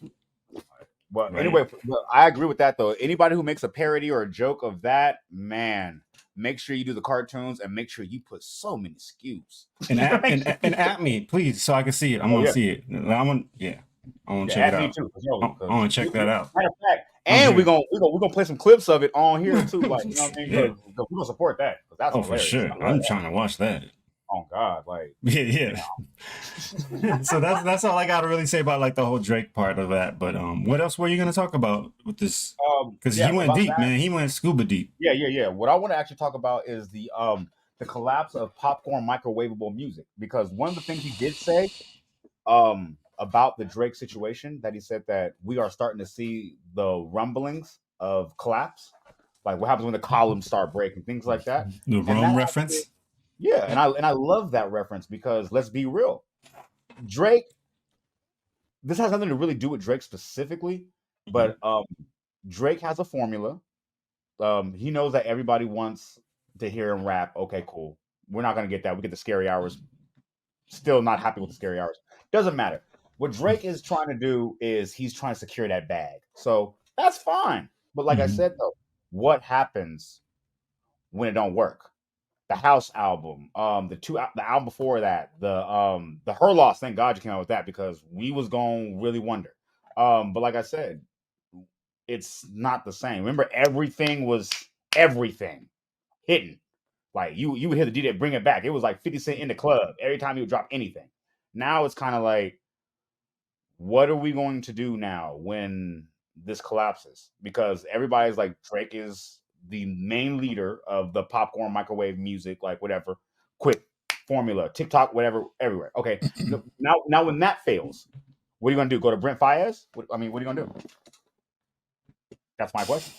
But anyway, I agree with that though. Anybody who makes a parody or a joke of that, man, make sure you do the cartoons and make sure you put so many skews. And at me, please, so I can see it. I want to see it. I want to check it out. Too, I want to check that out. Matter of fact, and we're gonna play some clips of it on here too. Like, you know what I mean? We're gonna support that. That's for sure. I'm trying to watch that. Oh God, like yeah. So that's all I got to really say about like the whole Drake part of that. But what else were you gonna talk about with this? Because he went deep, man. He went scuba deep. Yeah. What I want to actually talk about is the collapse of popcorn microwavable music. Because one of the things he did say about the Drake situation, that he said that we are starting to see the rumblings of collapse. like what happens when the columns start breaking, things like that. The And Rome that reference. yeah, and I love that reference because let's be real, Drake. This has nothing to really do with Drake specifically, but Drake has a formula. He knows that everybody wants to hear him rap. Okay, cool. We're not gonna get that. We get the scary hours. Still not happy with the scary hours. Doesn't matter. What Drake is trying to do is he's trying to secure that bag. So that's fine. But like I said though, what happens when it don't work? The House album, the album before that, the Her Loss. Thank God you came out with that because we was gonna really wonder. But like I said, it's not the same. Remember, everything was everything hidden. Like you would hear the DJ bring it back. It was like 50 Cent in the club every time he would drop anything. Now it's kind of like, what are we going to do now when this collapses? Because everybody's like, Drake is the main leader of the popcorn microwave music, like whatever, quick formula, TikTok, whatever, everywhere. Okay, now when that fails, what are you gonna do? Go to Brent Fayez? What are you gonna do? That's my question.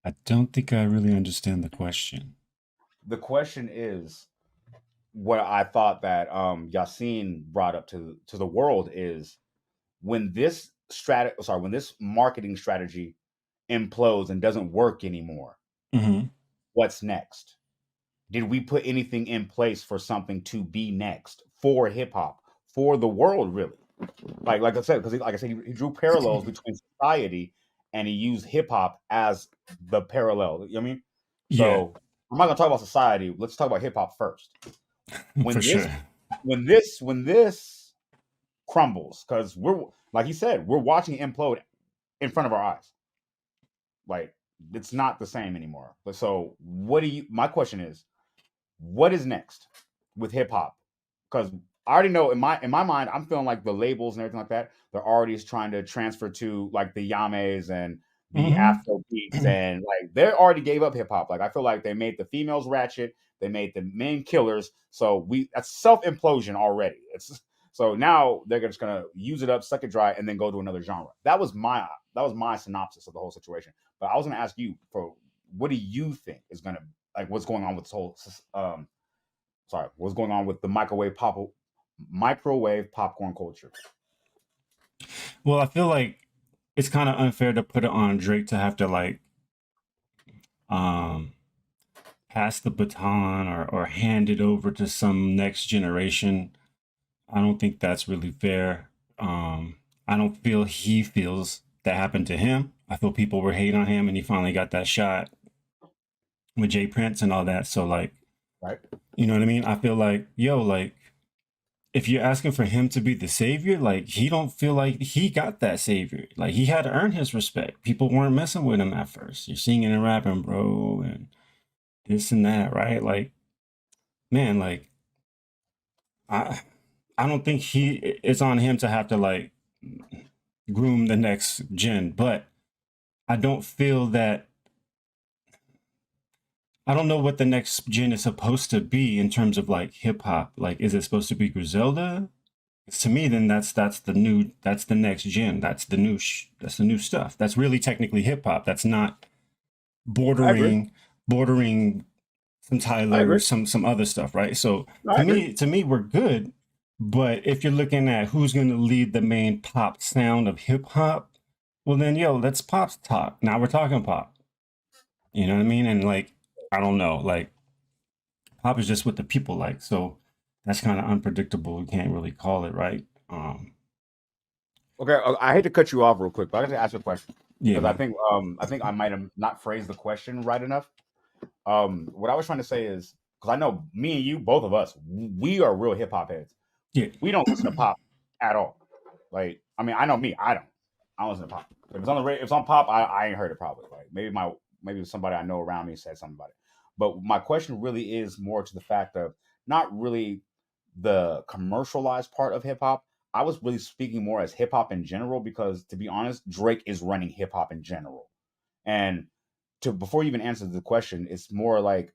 I don't think I really understand the question. The question is, what I thought that Yasiin brought up to the world is, when this when this marketing strategy implodes and doesn't work anymore, what's next? Did we put anything in place for something to be next for hip hop, for the world, really? Like I said, because like I said, he drew parallels between society and he used hip hop as the parallel. You know what I mean? So I'm not gonna talk about society. Let's talk about hip hop first. When this crumbles, because we're, like he said, we're watching it implode in front of our eyes. Like, it's not the same anymore. So my question is, what is next with hip hop? Because I already know in my mind, I'm feeling like the labels and everything like that, they're already trying to transfer to like the Yames and the Afro beats, and like they already gave up hip hop. Like I feel like they made the females ratchet, they made the men killers. So that's self implosion already. So now they're just gonna use it up, suck it dry, and then go to another genre. That was my synopsis of the whole situation. But I was gonna ask you, for what do you think is gonna, like, what's going on with this whole what's going on with the microwave popcorn culture? Well, I feel like it's kind of unfair to put it on Drake to have to like pass the baton or hand it over to some next generation. I don't think that's really fair. I don't feel he feels that happened to him. I feel people were hating on him and he finally got that shot with Jay Prince and all that. So like, right, you know what I mean? I feel like, like, if you're asking for him to be the savior, like, he don't feel like he got that savior. Like, he had to earn his respect. People weren't messing with him at first. You're singing and rapping, bro, and this and that, right? Like, man, like, I don't think it's on him to have to like groom the next gen, but I don't feel that. I don't know what the next gen is supposed to be in terms of like hip hop. Like, is it supposed to be Griselda? To me, then that's the next gen. That's the new stuff. That's really technically hip hop. That's not bordering some Tyler, some other stuff, right? So to me, we're good. But if you're looking at who's going to lead the main pop sound of hip hop, well then, let's pop talk. Now we're talking pop. You know what I mean? And like, I don't know, like, pop is just what the people like. So that's kind of unpredictable. You can't really call it, right? Okay, I hate to cut you off real quick, but I got to ask you a question. Yeah, because I think I might have not phrased the question right enough. What I was trying to say is, because I know me and you, both of us, we are real hip hop heads. Yeah. We don't listen to pop at all. Like, I mean, I know me, I don't listen to pop. If it's on the radio, if it's on pop, I ain't heard it probably. Like maybe somebody I know around me said something about it. But my question really is more to the fact of not really the commercialized part of hip hop. I was really speaking more as hip hop in general, because to be honest, Drake is running hip hop in general. And before you even answer the question, it's more like,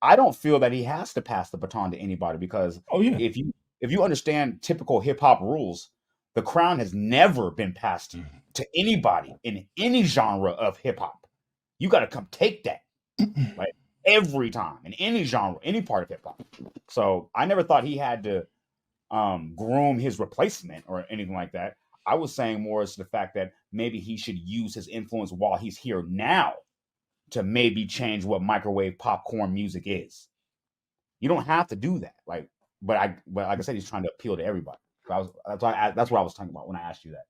I don't feel that he has to pass the baton to anybody, because if you understand typical hip hop rules, the crown has never been passed to anybody in any genre of hip hop. you got to come take that, like every time in any genre, any part of hip hop. So I never thought he had to groom his replacement or anything like that. I was saying more as to the fact that maybe he should use his influence while he's here now to maybe change what microwave popcorn music is. You don't have to do that. Like I said, he's trying to appeal to everybody. So that's what I was talking about when I asked you that.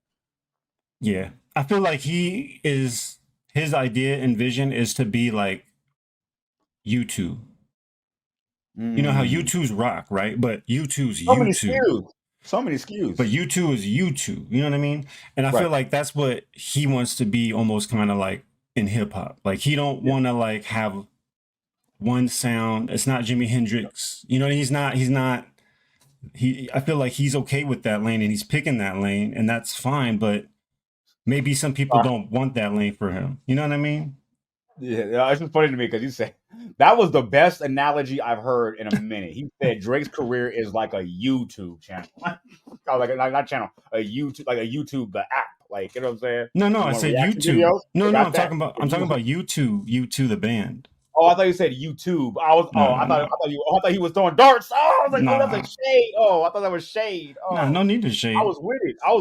Yeah, I feel like his idea and vision is to be like U2. You know how U2's rock, right? But U2's So many U2. skews. So many skews. But U2 is U2. You know what I mean? And I feel like that's what he wants to be, almost kind of like in hip hop. Like he don't want to like have one sound. It's not Jimi Hendrix. You know, he's not I feel like he's okay with that lane and he's picking that lane and that's fine, but maybe some people don't want that lane for him. You know what I mean? Yeah, it's just funny to me because you said that was the best analogy I've heard in a minute. He said Drake's career is like a YouTube channel. Like not channel, a YouTube, like a YouTube, the app. Like, you know what I'm saying? No, I said YouTube. No, I'm that. talking about U2 the band. Oh, I thought you said YouTube. I thought he was throwing darts. Oh, I was like, oh, that's a shade. Oh, I thought that was shade. Oh, no need to shade. I was with it. I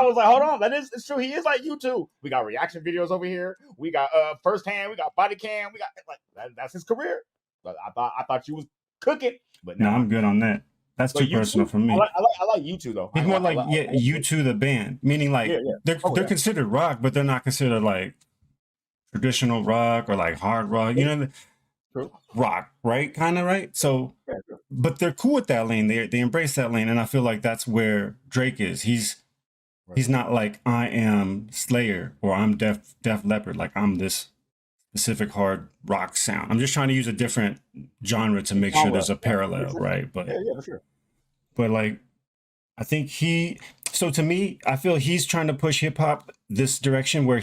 was like, hold on, it's true. He is like YouTube. We got reaction videos over here. We got firsthand. We got body cam. We got like that's his career. But I thought you was cooking. But no, I'm good on that. That's too personal for me. I like YouTube though. It's more like U2 the band, meaning like they're considered rock, but they're not considered like traditional rock or like hard rock. You know, rock, right? Kind of right. So, but they're cool with that lane. They embrace that lane, and I feel like that's where Drake is. He's not like I am Slayer or I'm Def Leppard. Like I'm this specific hard rock sound. I'm just trying to use a different genre to make sure there's a parallel, right? But for sure. But like, I think so to me, I feel he's trying to push hip hop this direction where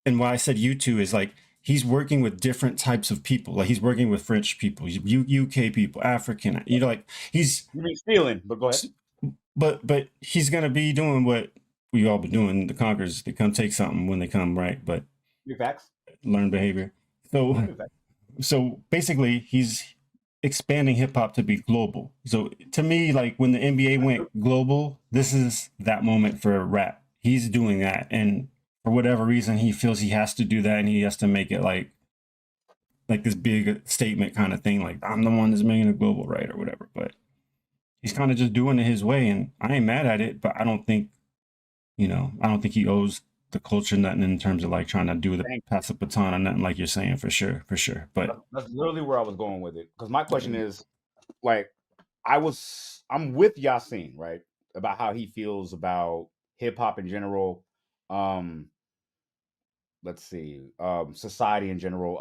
and why I said U2 is like, he's working with different types of people. Like he's working with French people, UK people, African, you know, like You mean stealing, but go ahead. But he's going to be doing what we all been doing. The conquerors, they come take something when they come, right? But facts. Learn behavior. So basically he's expanding hip hop to be global. So to me, like when the NBA went global, this is that moment for rap. He's doing that, and for whatever reason, he feels he has to do that, and he has to make it like this big statement kind of thing, like I'm the one that's making it global, right, or whatever. But he's kind of just doing it his way, and I ain't mad at it. But I don't think he owes the culture nothing in terms of like trying to do the pass the baton or nothing, like you're saying, for sure. But that's literally where I was going with it. Because my question is, like, I'm with Yasiin, right, about how he feels about hip hop in general. Let's see, society in general.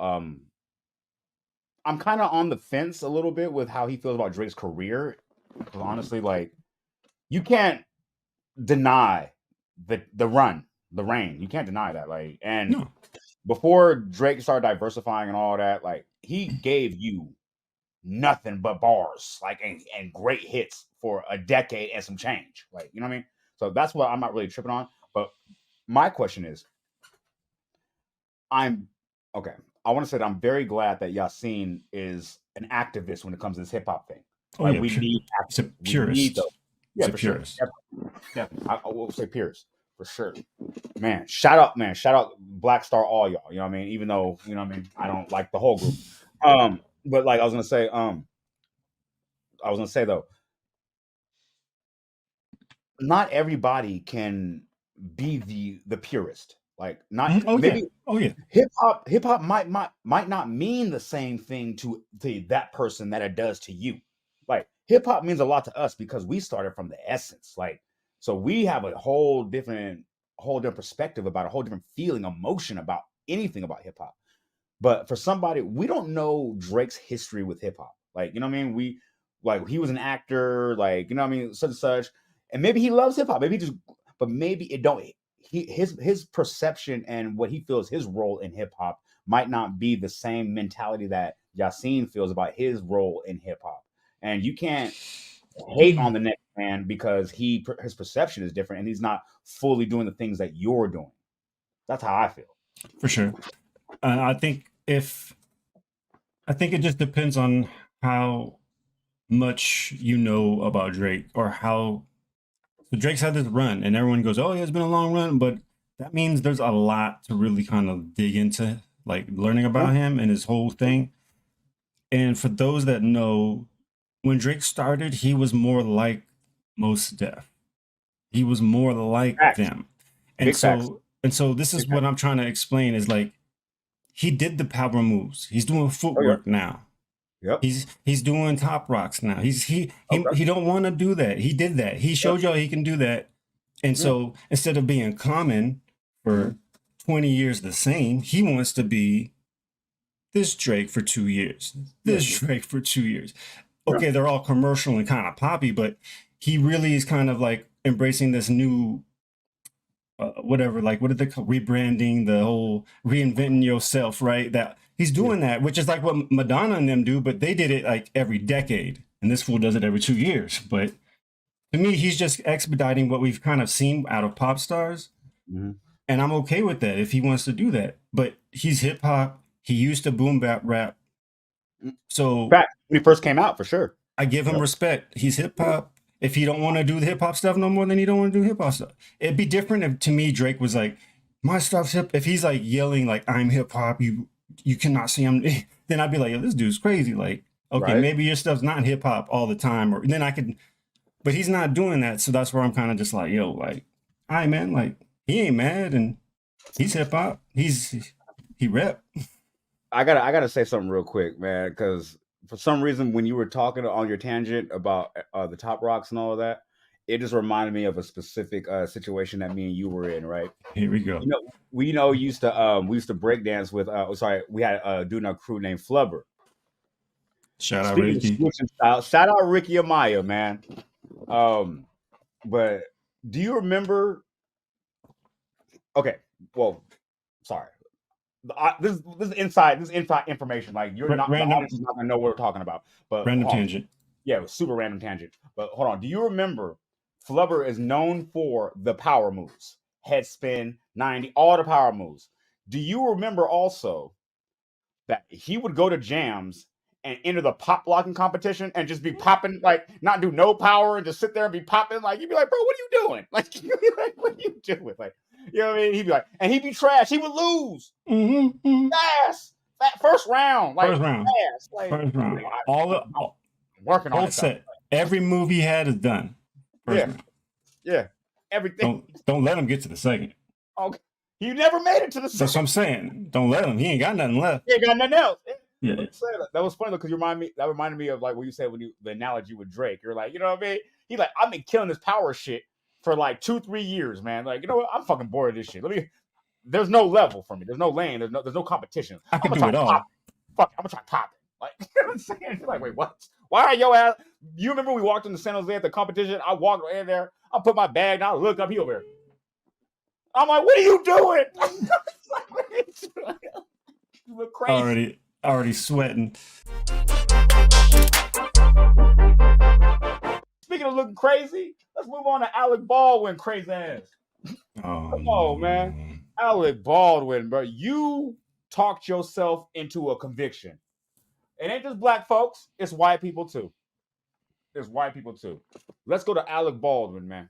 I'm kind of on the fence a little bit with how he feels about Drake's career. Because honestly, like, you can't deny the reign. You can't deny that. Like, and before Drake started diversifying and all that, like, he gave you nothing but bars, like, and great hits for a decade and some change. Like, you know what I mean? So that's what I'm not really tripping on. But my question is, I want to say that I'm very glad that Yasiin is an activist when it comes to this hip hop thing. Like, we need it's a purist. Yeah, for sure. Definitely. I will say purist for sure. Man, shout out Black Star, all y'all. You know what I mean? Even though, you know what I mean, I don't like the whole group. But like I was gonna say though, not everybody can be the purist. Like, not hip hop might not mean the same thing to that person that it does to you. Like, hip hop means a lot to us because we started from the essence. Like, so we have a whole different perspective about a whole different feeling, emotion about anything about hip hop. But for somebody, we don't know Drake's history with hip hop. Like, you know what I mean? He was an actor, like, you know what I mean, such and such. And maybe he loves hip hop. But maybe it don't. His perception and what he feels his role in hip hop might not be the same mentality that Yasiin feels about his role in hip hop. And you can't hate on the next man because his perception is different and he's not fully doing the things that you're doing. That's how I feel. For sure. I think it just depends on how much you know about Drake or how. So Drake's had this run, and everyone goes, "Oh, yeah, it's been a long run," but that means there's a lot to really kind of dig into, like learning Yeah. about him and his whole thing. And for those that know, when Drake started, he was more like Mos Def. He was more like Facts. them. And Big facts. so this Big is what facts. I'm trying to explain is like he did the power moves. He's doing Oh yeah. footwork now. Yep. He's doing top rocks now. Okay. He don't want to do that. He did that. He Yep. showed y'all he can do that. And Yeah. so instead of being common for 20 years the same, he wants to be this Drake for 2 years. This Yeah. Drake for 2 years. Yeah. Okay, they're all commercial and kind of poppy, but he really is kind of like embracing this new whatever, like what did they call rebranding, the whole reinventing yourself, right? That he's doing that, which is like what Madonna and them do, but they did it like every decade, and this fool does it every 2 years. But to me, he's just expediting what we've kind of seen out of pop stars, Mhm. and I'm okay with that if he wants to do that. But he's hip hop. He used to boom bap rap, so Fact. When he first came out, for sure. I give him Yep. respect. He's hip hop. If he don't want to do the hip hop stuff no more, then he don't want to do hip hop stuff. It'd be different if to me Drake was like, my stuff's hip. If he's like yelling like I'm hip hop, you cannot see him. Then I'd be like, yo, this dude's crazy. Like, okay, Right. maybe your stuff's not hip hop all the time, or then I could. But he's not doing that, so that's where I'm kind of just like, yo, like, all right, man, like he ain't mad and he's hip hop. He rep. I gotta say something real quick, man, because for some reason when you were talking on your tangent about the top rocks and all of that, it just reminded me of a specific situation that me and you were in, right? Here we go. You know, we used to break dance with we had a dude in our crew named Flubber. Shout out Speaking of Ricky. switching style, shout out Ricky Amaya, man. But do you remember? Okay, well, sorry. This is inside information. Like you're not the Random audience is not gonna know what we're talking about. But random hold on. tangent. Yeah, it was super random tangent. But hold on. Do you remember Flubber is known for the power moves, head spin, 90, all the power moves. Do you remember also that he would go to jams and enter the pop locking competition and just be popping, like not do no power and just sit there and be popping? Like you'd be like, bro, what are you doing? Like you'd be like, what are you doing? Like, you know what I mean? He'd be like, and he'd be trash. He would lose. Fast. First round. Like First round. fast. Like First round. I'm All working on whole it. set. Every move he had is done. First Yeah. round. Yeah. Everything. Don't let him get to the second. Okay. He never made it to the That's what second. I'm saying. Don't let him. He ain't got nothing left. He ain't got nothing else. Yeah. That was funny though, because that reminded me of like what you said when the analogy with Drake. You're like, you know what I mean? He's like, I've been killing this power shit for like 2-3 years, man. Like, you know what? I'm fucking bored of this shit. There's no level for me. There's no lane. There's no competition. I could I'm do gonna it try all. Fuck, I'm gonna try popping. Like, you know what I'm saying? You're like, wait, what? Why are your ass? You remember we walked into San Jose at the competition? I walked in there. I put my bag. And I look up. He over here. I'm like, what are you doing? You look crazy. Already sweating. Speaking of looking crazy, let's move on to Alec Baldwin, crazy ass. Oh, Come on, man. Alec Baldwin, bro. You talked yourself into a conviction. It ain't just black folks, it's white people too. It's white people too. Let's go to Alec Baldwin, man.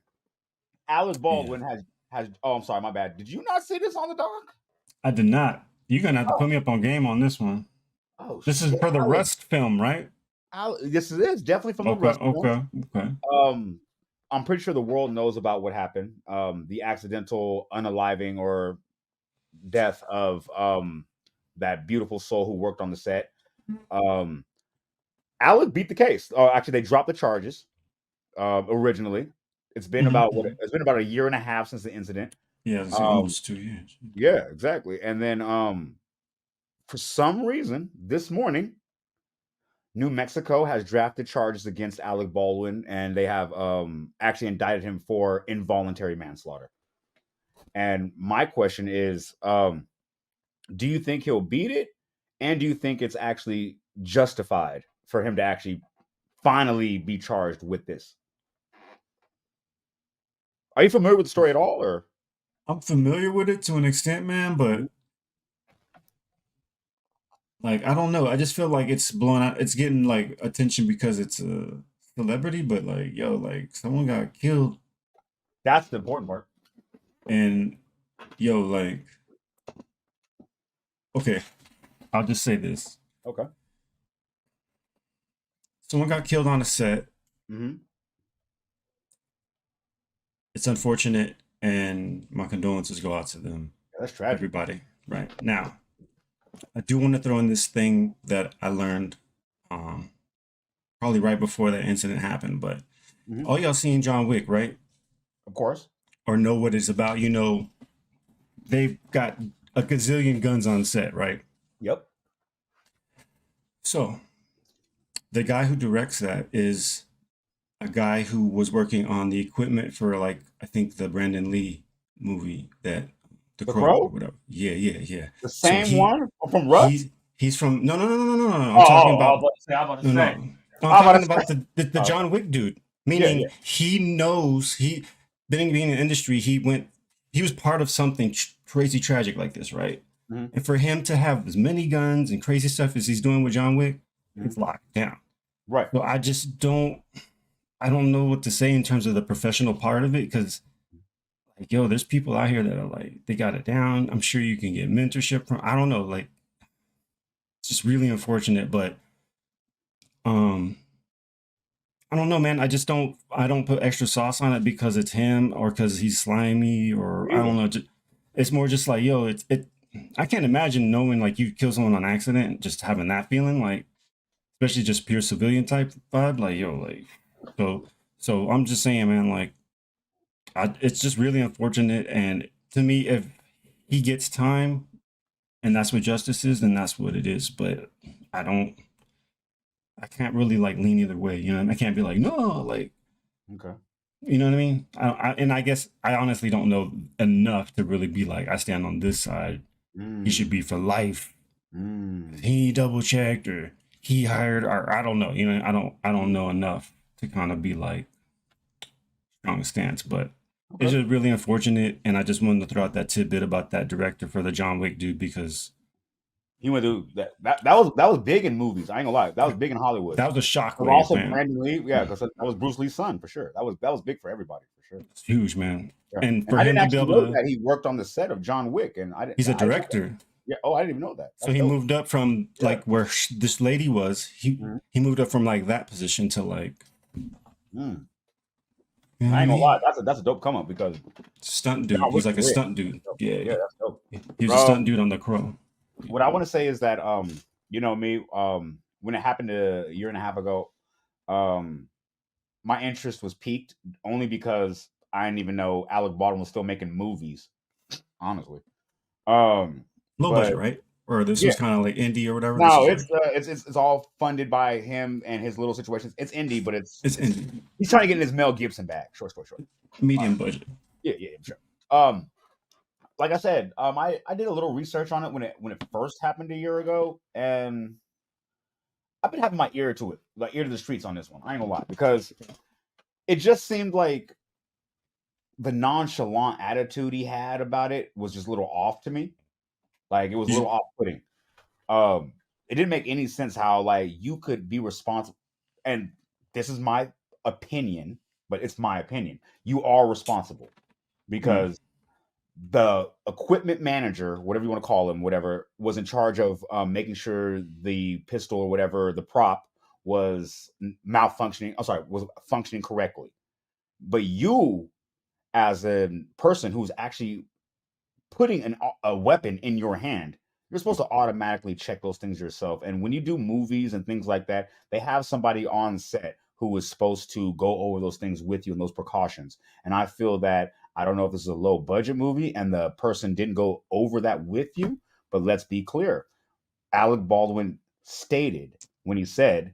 Alec Baldwin has oh, I'm sorry, my bad. Did you not see this on the doc? I did not. You're gonna have to put me up on game on this one. Oh, this is for the Rust film, right? This is definitely from the Rust film. Okay. I'm pretty sure the world knows about what happened. The accidental unaliving or death of that beautiful soul who worked on the set. Alec beat the case. Actually, they dropped the charges originally. It's been about a year and a half since the incident. Yeah, it's almost 2 years. Yeah, exactly. And then for some reason, this morning, New Mexico has drafted charges against Alec Baldwin, and they have actually indicted him for involuntary manslaughter. And my question is, do you think he'll beat it? And do you think it's actually justified for him to actually finally be charged with this? Are you familiar with the story at all? Or I'm familiar with it to an extent, man, but Like, I don't know. I just feel like it's blowing out. It's getting like attention because it's a celebrity, but like, yo, like someone got killed, That's the important part. and yo, like, okay, I'll just say this: Okay. someone got killed on a set. Mm-hmm. It's unfortunate, and my condolences go out to them, Yeah, that's tragic. everybody. Right now, I do want to throw in this thing that I learned, um, probably right before that incident happened. But Mm-hmm. all y'all seen John Wick, right? Of course. Or know what it's about? You know, they've got a gazillion guns on set, right? Yep. So the guy who directs that is a guy who was working on the equipment for, like, I think the Brandon Lee movie, that The The Crow or Crow, whatever. Yeah, yeah, yeah. the So same one from Russ. he's from no. Oh, I'm talking I was about about to say. I was about to no say. no. I I'm was about talking to about say. the John Wick dude. Yeah, yeah. Meaning he knows being in the industry, he was part of something crazy tragic like this, right? Mm-hmm. And for him to have as many guns and crazy stuff as he's doing with John Wick, it's locked down. Right. So I don't know what to say in terms of the professional part of it, because like, yo, there's people out here that are like, they got it down. I'm sure you can get mentorship from, I don't know, like, it's just really unfortunate, but um I don't know, man. I don't put extra sauce on it because it's him or because he's slimy, or I Either. don't know. It's more just like, yo, I can't imagine knowing like you kill someone on accident and just having that feeling, like, especially just pure civilian type vibe, like, yo, like, so I'm just saying, man, like, it's just really unfortunate, and to me, if he gets time and that's what justice is, then that's what it is. But I don't, I can't really like lean either way, you know. I can't be like, no, like, Okay. you know what I mean? And I guess I honestly don't know enough to really be like, I stand on this side. He should be for life. He double checked, or he hired, or I don't know. You know, I don't know enough to kind of be like strong stance, but it's Okay. just really unfortunate. And I just wanted to throw out that tidbit about that director for the John Wick dude, because He went to that was big in movies. I ain't gonna lie. That was big in Hollywood. that was a But shockwave, also man. Brandon Lee, yeah, because that was Bruce Lee's son for sure. That was big for everybody for sure. It's huge, man. Yeah. And And for I didn't him to be actually able know to, that he worked on the set of John Wick, and he's a I didn't know that. director. Yeah. Oh, I didn't even know that. So That's he dope. moved up from Yeah. like where this lady was. Mhm. He moved up from like that position to like, Mm. you know what I I ain't gonna mean? lie, that's a dope come up because Stunt John dude. Wick He's like is a lit. stunt dude. Yeah, Yeah. that's dope. He was a stunt dude on The Crow. What I want to say is that you know me, when it happened a year and a half ago, um, my interest was piqued only because I didn't even know Alec Baldwin was still making movies, honestly. Low But budget, right? Or this yeah, was kind of like indie or whatever. This no, was like, it's all funded by him and his little situations. It's indie, but it's indie. he's trying to get in his Mel Gibson bag. Short story short. Medium budget. Yeah, sure. Like I said, I did a little research on it when it first happened a year ago, and I've been having my ear to it, like ear to the streets on this one. I ain't gonna lie, because it just seemed like the nonchalant attitude he had about it was just a little off to me. Like it was a little off-putting. It didn't make any sense how like you could be responsible, and this is my opinion, but it's my opinion. You are responsible because the equipment manager, whatever you want to call him, whatever, was in charge of making sure the pistol or whatever the prop was malfunctioning. I'm sorry, was functioning correctly. But you, as a person who's actually putting a weapon in your hand, you're supposed to automatically check those things yourself. And when you do movies and things like that, they have somebody on set who is supposed to go over those things with you and those precautions. And I feel that, I don't know if this is a low budget movie and the person didn't go over that with you, but let's be clear. Alec Baldwin stated when he said,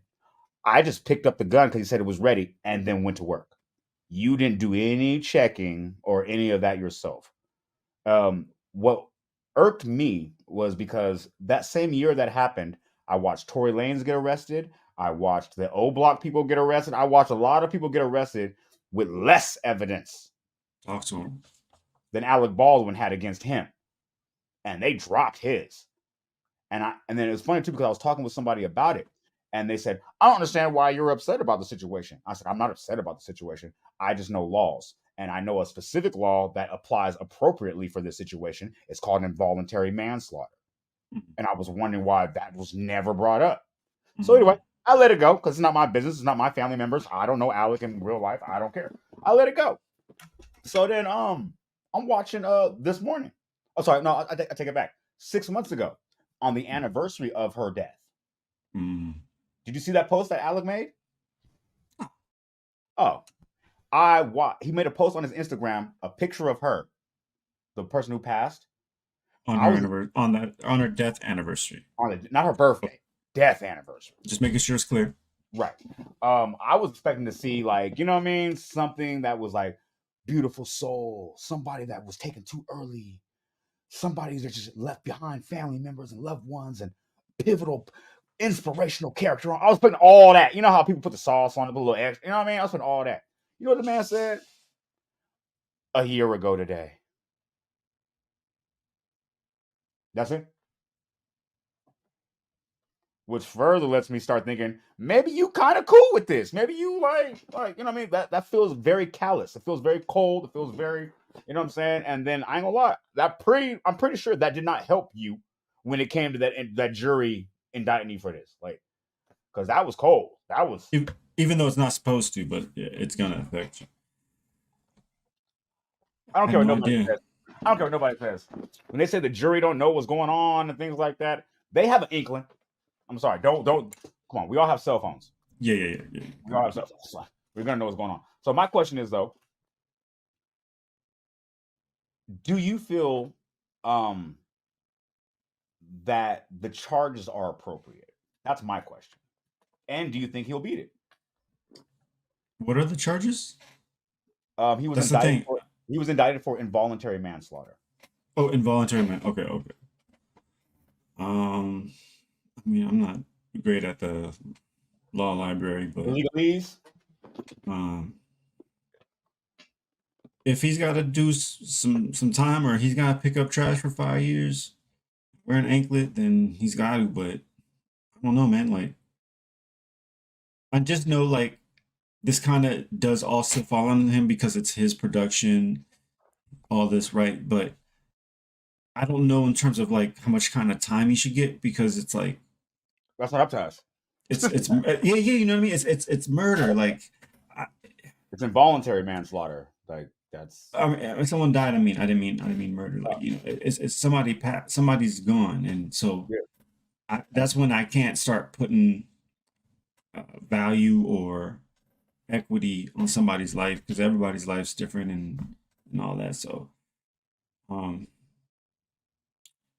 I just picked up the gun because he said it was ready and then went to work. You didn't do any checking or any of that yourself. What irked me was because that same year that happened, I watched Tory Lanez get arrested. I watched the O Block people get arrested. I watched a lot of people get arrested with less evidence Talk to him. than Alec Baldwin had against him. And they dropped his. And then it was funny too because I was talking with somebody about it, and they said, "I don't understand why you're upset about the situation." I said, "I'm not upset about the situation. I just know laws, and I know a specific law that applies appropriately for this situation. It's called involuntary manslaughter." And I was wondering why that was never brought up. So anyway, I let it go because it's not my business. It's not my family members. I don't know Alec in real life. I don't care. I let it go. So then, I'm watching this morning. Oh, sorry, no, I take it back. 6 months ago, on the anniversary of her death. Did you see that post that Alec made? Oh, he made a post on his Instagram, a picture of her, the person who passed, on her death anniversary. Not her birthday, death anniversary. Just making sure it's clear. Right. I was expecting to see, like, you know what I mean, something that was like beautiful soul, somebody that was taken too early, somebody that just left behind family members and loved ones, and pivotal, inspirational character. I was putting all that. You know how people put the sauce on it, a little extra. You know what I mean? I was putting all that. You know what the man said? A year ago today. That's it. Which further lets me start thinking, maybe you kind of cool with this. Maybe you like, you know what I mean? That feels very callous. It feels very cold. It feels very, you know what I'm saying? And then I ain't gonna lie, I'm pretty sure that did not help you when it came to that jury indicting you for this. Like, because that was cold. That was, even though it's not supposed to, but it's gonna affect you. I don't care what nobody says. I don't care what nobody says. When they say the jury don't know what's going on and things like that, they have an inkling. I'm sorry. Don't. Come on. We all have cell phones. Yeah. We all have cell phones. We're gonna know what's going on. So my question is, though, do you feel that the charges are appropriate? That's my question. And do you think he'll beat it? What are the charges? He was indicted for involuntary manslaughter. Oh, involuntary man. Okay. I mean, I'm not great at the law library, but Legalese. If he's got to do some time, or he's got to pick up trash for 5 years, wear an anklet, then he's got to. But I don't know, man. Like, I just know, like, this kind of does also fall on him because it's his production, all this, right? But I don't know in terms of like how much kind of time he should get, because it's like, that's not up to us. It's yeah, you know what I mean? It's murder. Like, it's involuntary manslaughter. Like, that's. I mean, if someone died, I didn't mean murder. Like, you know, it's somebody's gone, and so that's when I can't start putting value or equity on somebody's life, because everybody's life's different and all that. So,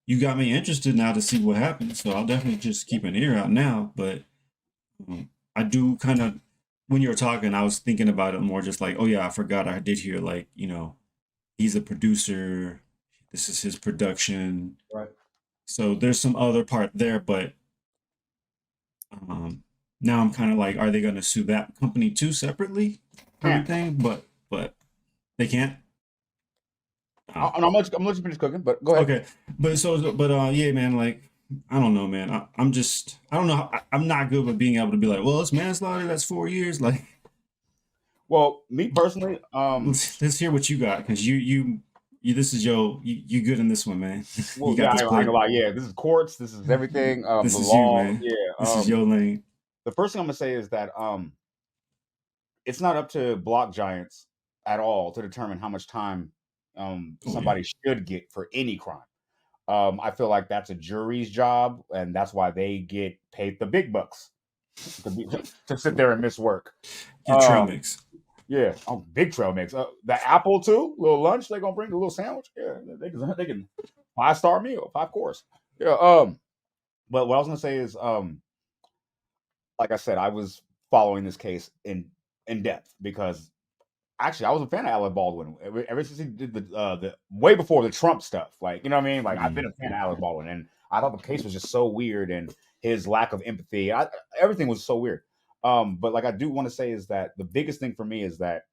you got me interested now to see what happens. So I'll definitely just keep an ear out now. But I do kind of, when you were talking, I was thinking about it more, just like, oh yeah, I forgot I did hear, like, you know, he's a producer. This is his production. Right. So there's some other part there, but now I'm kind of like, are they going to sue that company too separately? Everything, but they can't. I'm let you finish cooking, but go ahead. Okay, but yeah, man, like, I don't know, man. I don't know. I'm not good with being able to be like, well, it's manslaughter. That's 4 years. Like, well, me personally, let's hear what you got, because you this is you good in this one, man. Well, you got this is courts. This is everything. This the is law. you, man. Yeah, this is your lane. The first thing I'm gonna say is that it's not up to block giants at all to determine how much time somebody should get for any crime. I feel like that's a jury's job, and that's why they get paid the big bucks to sit there and miss work. Your trail mix. Yeah, big trail mix. The apple too, little lunch. They gonna bring a little sandwich. Yeah, they can 5-star meal, 5 course. Yeah. But what I was gonna say is, like I said, I was following this case in depth because actually I was a fan of Alec Baldwin ever since he did the way before the Trump stuff. Like, you know what I mean? Like, I've been a fan of Alec Baldwin, and I thought the case was just so weird, and his lack of empathy. Everything was so weird. But like, I do want to say is that the biggest thing for me is that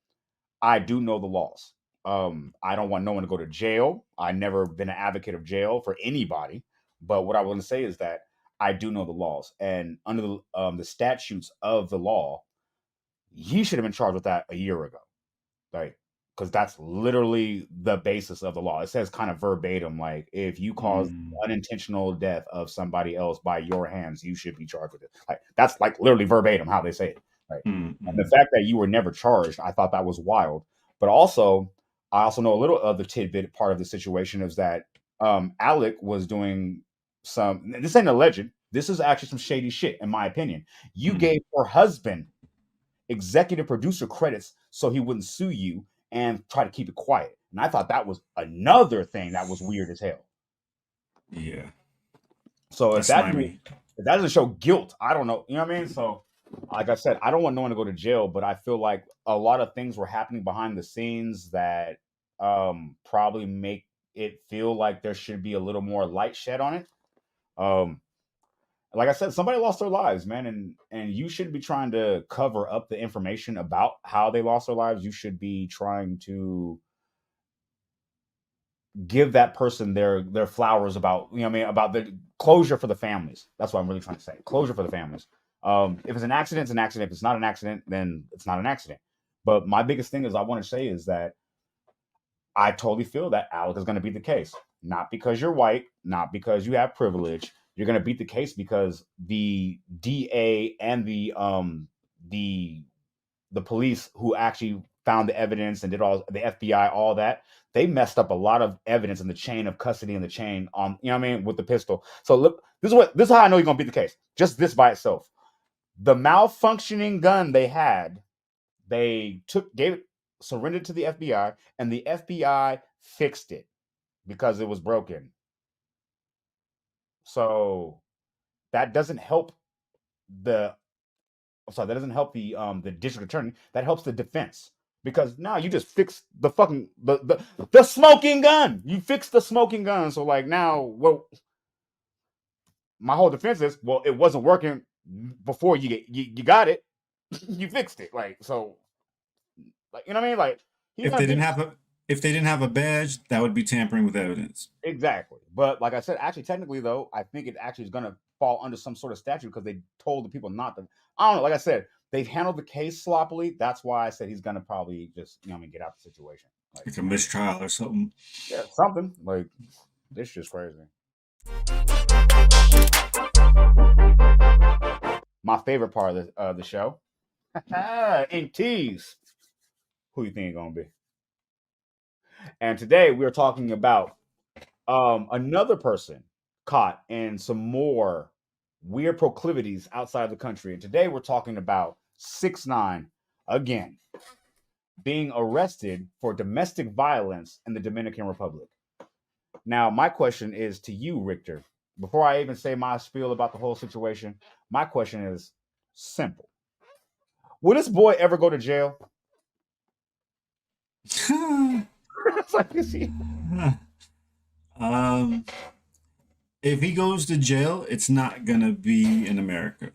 I do know the laws. I don't want no one to go to jail. I've never been an advocate of jail for anybody, But what I want to say is that I do know the laws, and under the statutes of the law, he should have been charged with that a year ago, like, because that's literally the basis of the law. It says kind of verbatim, like, if you cause unintentional death of somebody else by your hands, you should be charged with it. Like, that's like literally verbatim how they say it. Right. And the fact that you were never charged, I thought that was wild. But also, I also know a little of the tidbit part of the situation is that Alec was doing some. This ain't alleged. This is actually some shady shit, in my opinion. You gave her husband executive producer credits so he wouldn't sue you and try to keep it quiet. And I thought that was another thing that was weird as hell. Yeah. So if that doesn't show guilt, I don't know. You know what I mean? So, like I said, I don't want no one to go to jail, but I feel like a lot of things were happening behind the scenes that probably make it feel like there should be a little more light shed on it. Like I said, somebody lost their lives, man, and you shouldn't be trying to cover up the information about how they lost their lives. You should be trying to give that person their flowers about, you know what I mean, about the closure for the families. That's what I'm really trying to say. Closure for the families. If it's an accident, it's an accident. If it's not an accident, then it's not an accident. But my biggest thing is I want to say is that I totally feel that Alec is going to beat the case. Not because you're white, not because you have privilege. You're going to beat the case because the DA and the police who actually found the evidence and did all the FBI, all that, they messed up a lot of evidence in the chain of custody and the chain on, you know what I mean, with the pistol. So look, this is how I know you're going to beat the case. Just this by itself. The malfunctioning gun they had, they surrendered to the FBI, and the FBI fixed it because it was broken. So that doesn't help the district attorney. That helps the defense, because now you just fixed the fucking the smoking gun. You fixed the smoking gun. So like now, well, my whole defense is, well, it wasn't working before you got it. You fixed it. Like, so, like, you know what I mean? Like, if they didn't have a badge, that would be tampering with evidence. Exactly. But like I said, actually, technically, though, I think it actually is going to fall under some sort of statute because they told the people not to. I don't know. Like I said, they've handled the case sloppily. That's why I said he's going to probably just, you know what I mean, get out the situation. Like a mistrial or something. Yeah, something. Like, this just crazy. My favorite part of the show. In tease. Who you think it's going to be? And today we're talking about another person caught in some more weird proclivities outside the country. And today we're talking about 6ix9ine again being arrested for domestic violence in the Dominican Republic. Now, my question is to you, Richter. Before I even say my spiel about the whole situation, my question is simple. Will this boy ever go to jail? If he goes to jail, it's not gonna be in America.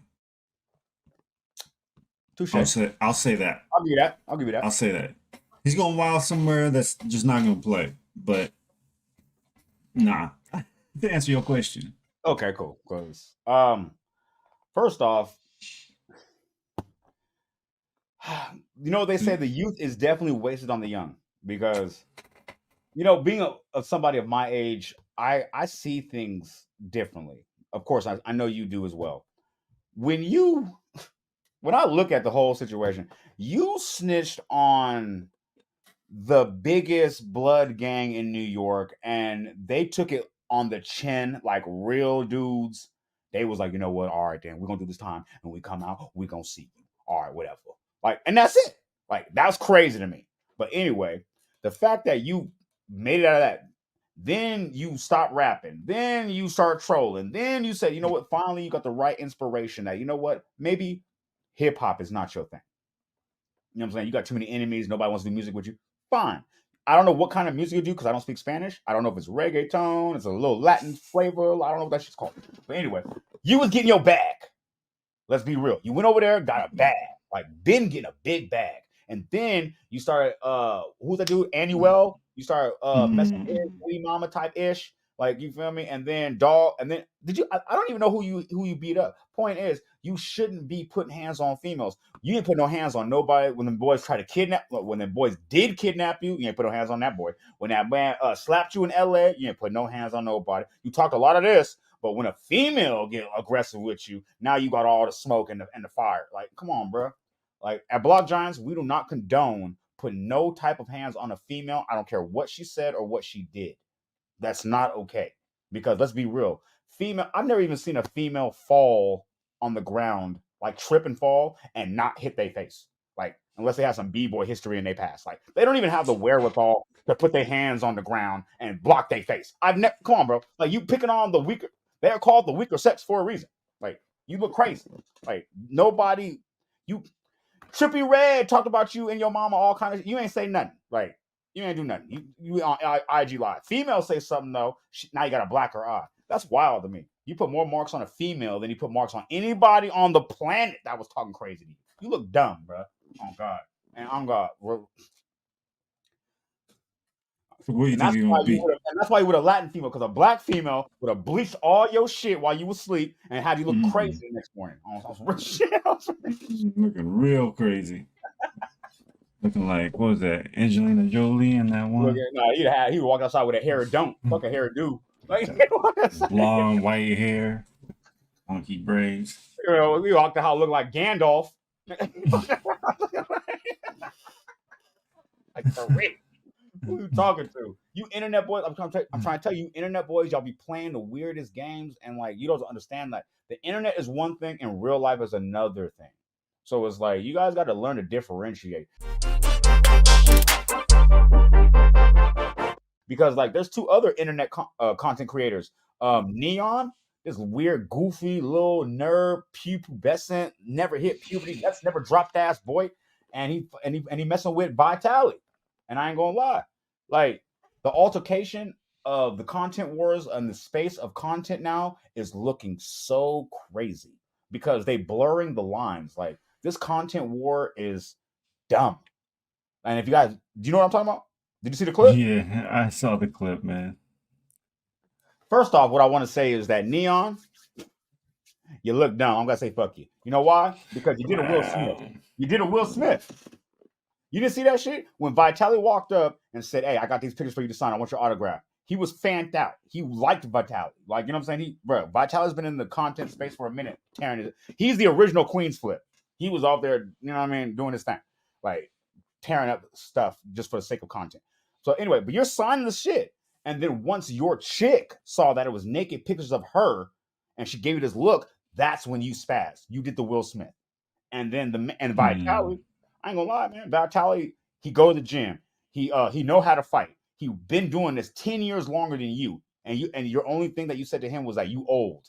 Touche. I'll say that. I'll give you that. I'll say that. He's going wild somewhere that's just not gonna play. But nah. To answer your question. Okay, cool. Because first off, you know, they say the youth is definitely wasted on the young, because, you know, being somebody of my age, I see things differently. Of course, I know you do as well. When I look at the whole situation, you snitched on the biggest blood gang in New York, and they took it on the chin like real dudes. They was like, you know what? All right, then we're gonna do this time, and when we come out, we're gonna see you. All right, whatever. Like, and that's it. Like, that's crazy to me. But anyway, the fact that you made it out of that, then you stop rapping, then you start trolling, then you said, you know what? Finally, you got the right inspiration that, you know what? Maybe hip hop is not your thing. You know what I'm saying? You got too many enemies. Nobody wants to do music with you. Fine. I don't know what kind of music you do because I don't speak Spanish. I don't know if it's reggaeton. It's a little Latin flavor. I don't know what that shit's called. But anyway, you was getting your bag. Let's be real. You went over there, got a bag. Like, been getting a big bag. And then you started, who's that dude? Annuel. You started messing with Lee Mama type ish. Like, you feel me? And then dog, and then did you? I don't even know who you beat up. Point is, you shouldn't be putting hands on females. You didn't put no hands on nobody when the boys try to kidnap. When the boys did kidnap you, you didn't put no hands on that boy. When that man slapped you in LA, you didn't put no hands on nobody. You talked a lot of this, but when a female get aggressive with you, now you got all the smoke and the fire. Like, come on, bro. Like, at Block Giants, we do not condone putting no type of hands on a female. I don't care what she said or what she did. That's not okay. Because let's be real. Female, I've never even seen a female fall on the ground, like trip and fall, and not hit their face. Like, unless they have some B-boy history in their past. Like, they don't even have the wherewithal to put their hands on the ground and block their face. I've never, come on, bro. Like, you picking on the weaker, they're called the weaker sex for a reason. Like, you look crazy. Like, nobody, you, Trippy Red talked about you and your mama, all kind of, you ain't say nothing. Like, you ain't do nothing. You on IG Live. Female say something, though, now you got to black her eye. That's wild to me. You put more marks on a female than you put marks on anybody on the planet that was talking crazy to you. You look dumb, bro. Oh, God. And I'm God. So what do you think you're going to be? And that's why you with a Latin female, because a black female would have bleached all your shit while you was asleep and had you look crazy the next morning. Looking real crazy. Looking like, what was that? Angelina Jolie in that one? No, he would walk outside with a hair don't. Fuck a hair do. Like, blonde, white hair, funky braids. You know, we walked out looking like Gandalf. Like, for real. Who you talking to? You internet boys, I'm trying to tell you, internet boys, y'all be playing the weirdest games, and like, you don't understand that the internet is one thing and real life is another thing. So it's like, you guys got to learn to differentiate. Because like, there's two other internet content creators. Neon, this weird, goofy little nerd, pubescent, never hit puberty, that's never dropped ass boy, and he messing with Vitality. And I ain't gonna lie, like, the altercation of the content wars and the space of content now is looking so crazy because they blurring the lines. Like, this content war is dumb. And if you guys, do you know what I'm talking about? Did you see the clip? Yeah, I saw the clip, man. First off, what I want to say is that Neon, you look dumb. I'm gonna say fuck you. You know why? Because you did a Will Smith. You did a Will Smith. You didn't see that shit? When Vitality walked up and said, "Hey, I got these pictures for you to sign. I want your autograph." He was fanned out. He liked Vitality. Like, you know what I'm saying? Vitality's been in the content space for a minute, tearing it. He's the original Queen's Flip. He was out there, you know what I mean, doing his thing. Like, tearing up stuff just for the sake of content. So anyway, but you're signing the shit. And then once your chick saw that it was naked pictures of her and she gave you this look, that's when you spazzed. You did the Will Smith. And then Vitality, I ain't gonna lie, man. Vitality, he go to the gym. He know how to fight. He been doing this 10 years longer than you. And your only thing that you said to him was that you old.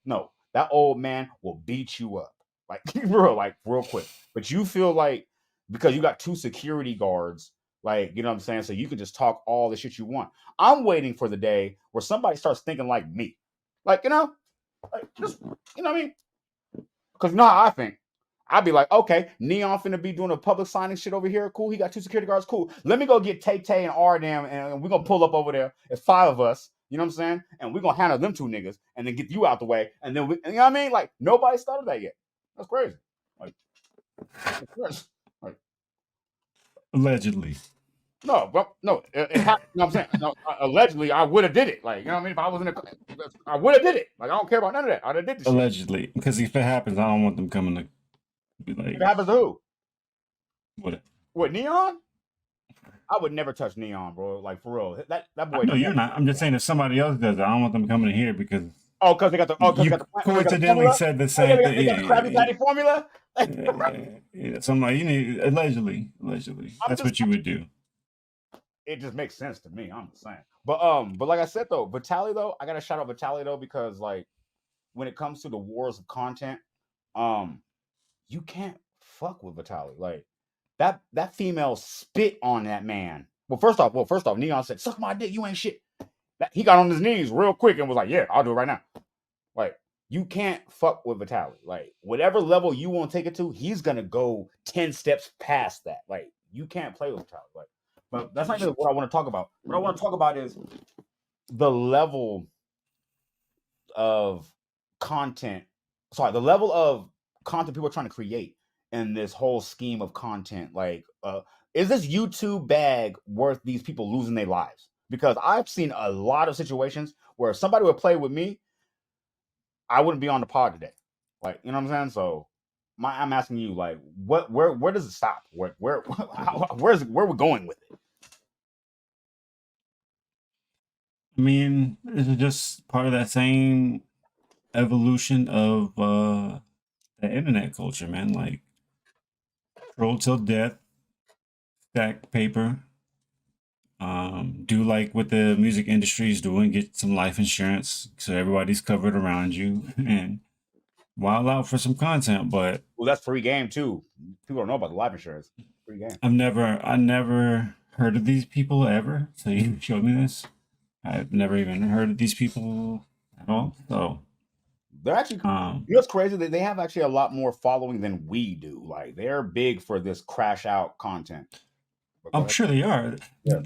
No, that old man will beat you up. Like, real quick. But you feel like because you got two security guards, like, you know what I'm saying? So you can just talk all the shit you want. I'm waiting for the day where somebody starts thinking like me. Like, you know, like, just, you know what I mean? Because you know how I think. I'd be like, okay, Neon finna be doing a public signing shit over here. Cool. He got two security guards. Cool. Let me go get Tay and Ardam, and we're going to pull up over there. It's 5 of us. You know what I'm saying? And we're going to handle them 2 niggas and then get you out the way. And then, you know what I mean? Like, nobody started that yet. That's crazy. Like, allegedly. No, bro, no. It happened. You know what I'm saying? No, allegedly, I would have did it. Like, you know what I mean? If I was in I would have did it. Like, I don't care about none of that. I'd have did this allegedly. Shit. Because if it happens, I don't want them coming to be like. If it happens to who? What, Neon? I would never touch Neon, bro. Like, for real. That boy. No, you're not. I'm just saying if somebody else does it, I don't want them coming in here because. Oh, because they got the. Oh, because they got the. Coincidentally said the same thing. They got the Krabby Patty formula. Yeah, so I'm like, you need allegedly. That's what you would do. It just makes sense to me. I'm just saying. But like I said though, Vitality though, I gotta shout out Vitality though, because like when it comes to the wars of content, you can't fuck with Vitality. Like that female spit on that man. Well, first off, Neon said, "Suck my dick, you ain't shit." He got on his knees real quick and was like, "Yeah, I'll do it right now." Like, you can't fuck with Vitality. Like, whatever level you want to take it to, he's gonna go 10 steps past that. Like, you can't play with Vitality. Like, but that's not even what I want to talk about. What I want to talk about is the level of content, the level of content people are trying to create in this whole scheme of content. Like, is this YouTube bag worth these people losing their lives? Because I've seen a lot of situations where if somebody would play with me, I wouldn't be on the pod today. Like, you know what I'm saying? So I'm asking you, like, where does it stop? Where where we going with it? I mean, it's just part of that same evolution of the internet culture, man. Like troll till death, stack paper. Do like what the music industry is doing, get some life insurance so everybody's covered around you and wild out for some content. But Well, that's free game too. People don't know about the life insurance. Free game. I never heard of these people ever. So you showed me this. I've never even heard of these people at all. So They're actually, you know what's crazy? They have actually a lot more following than we do. Like, they're big for this crash out content. I'm sure they are. Yeah.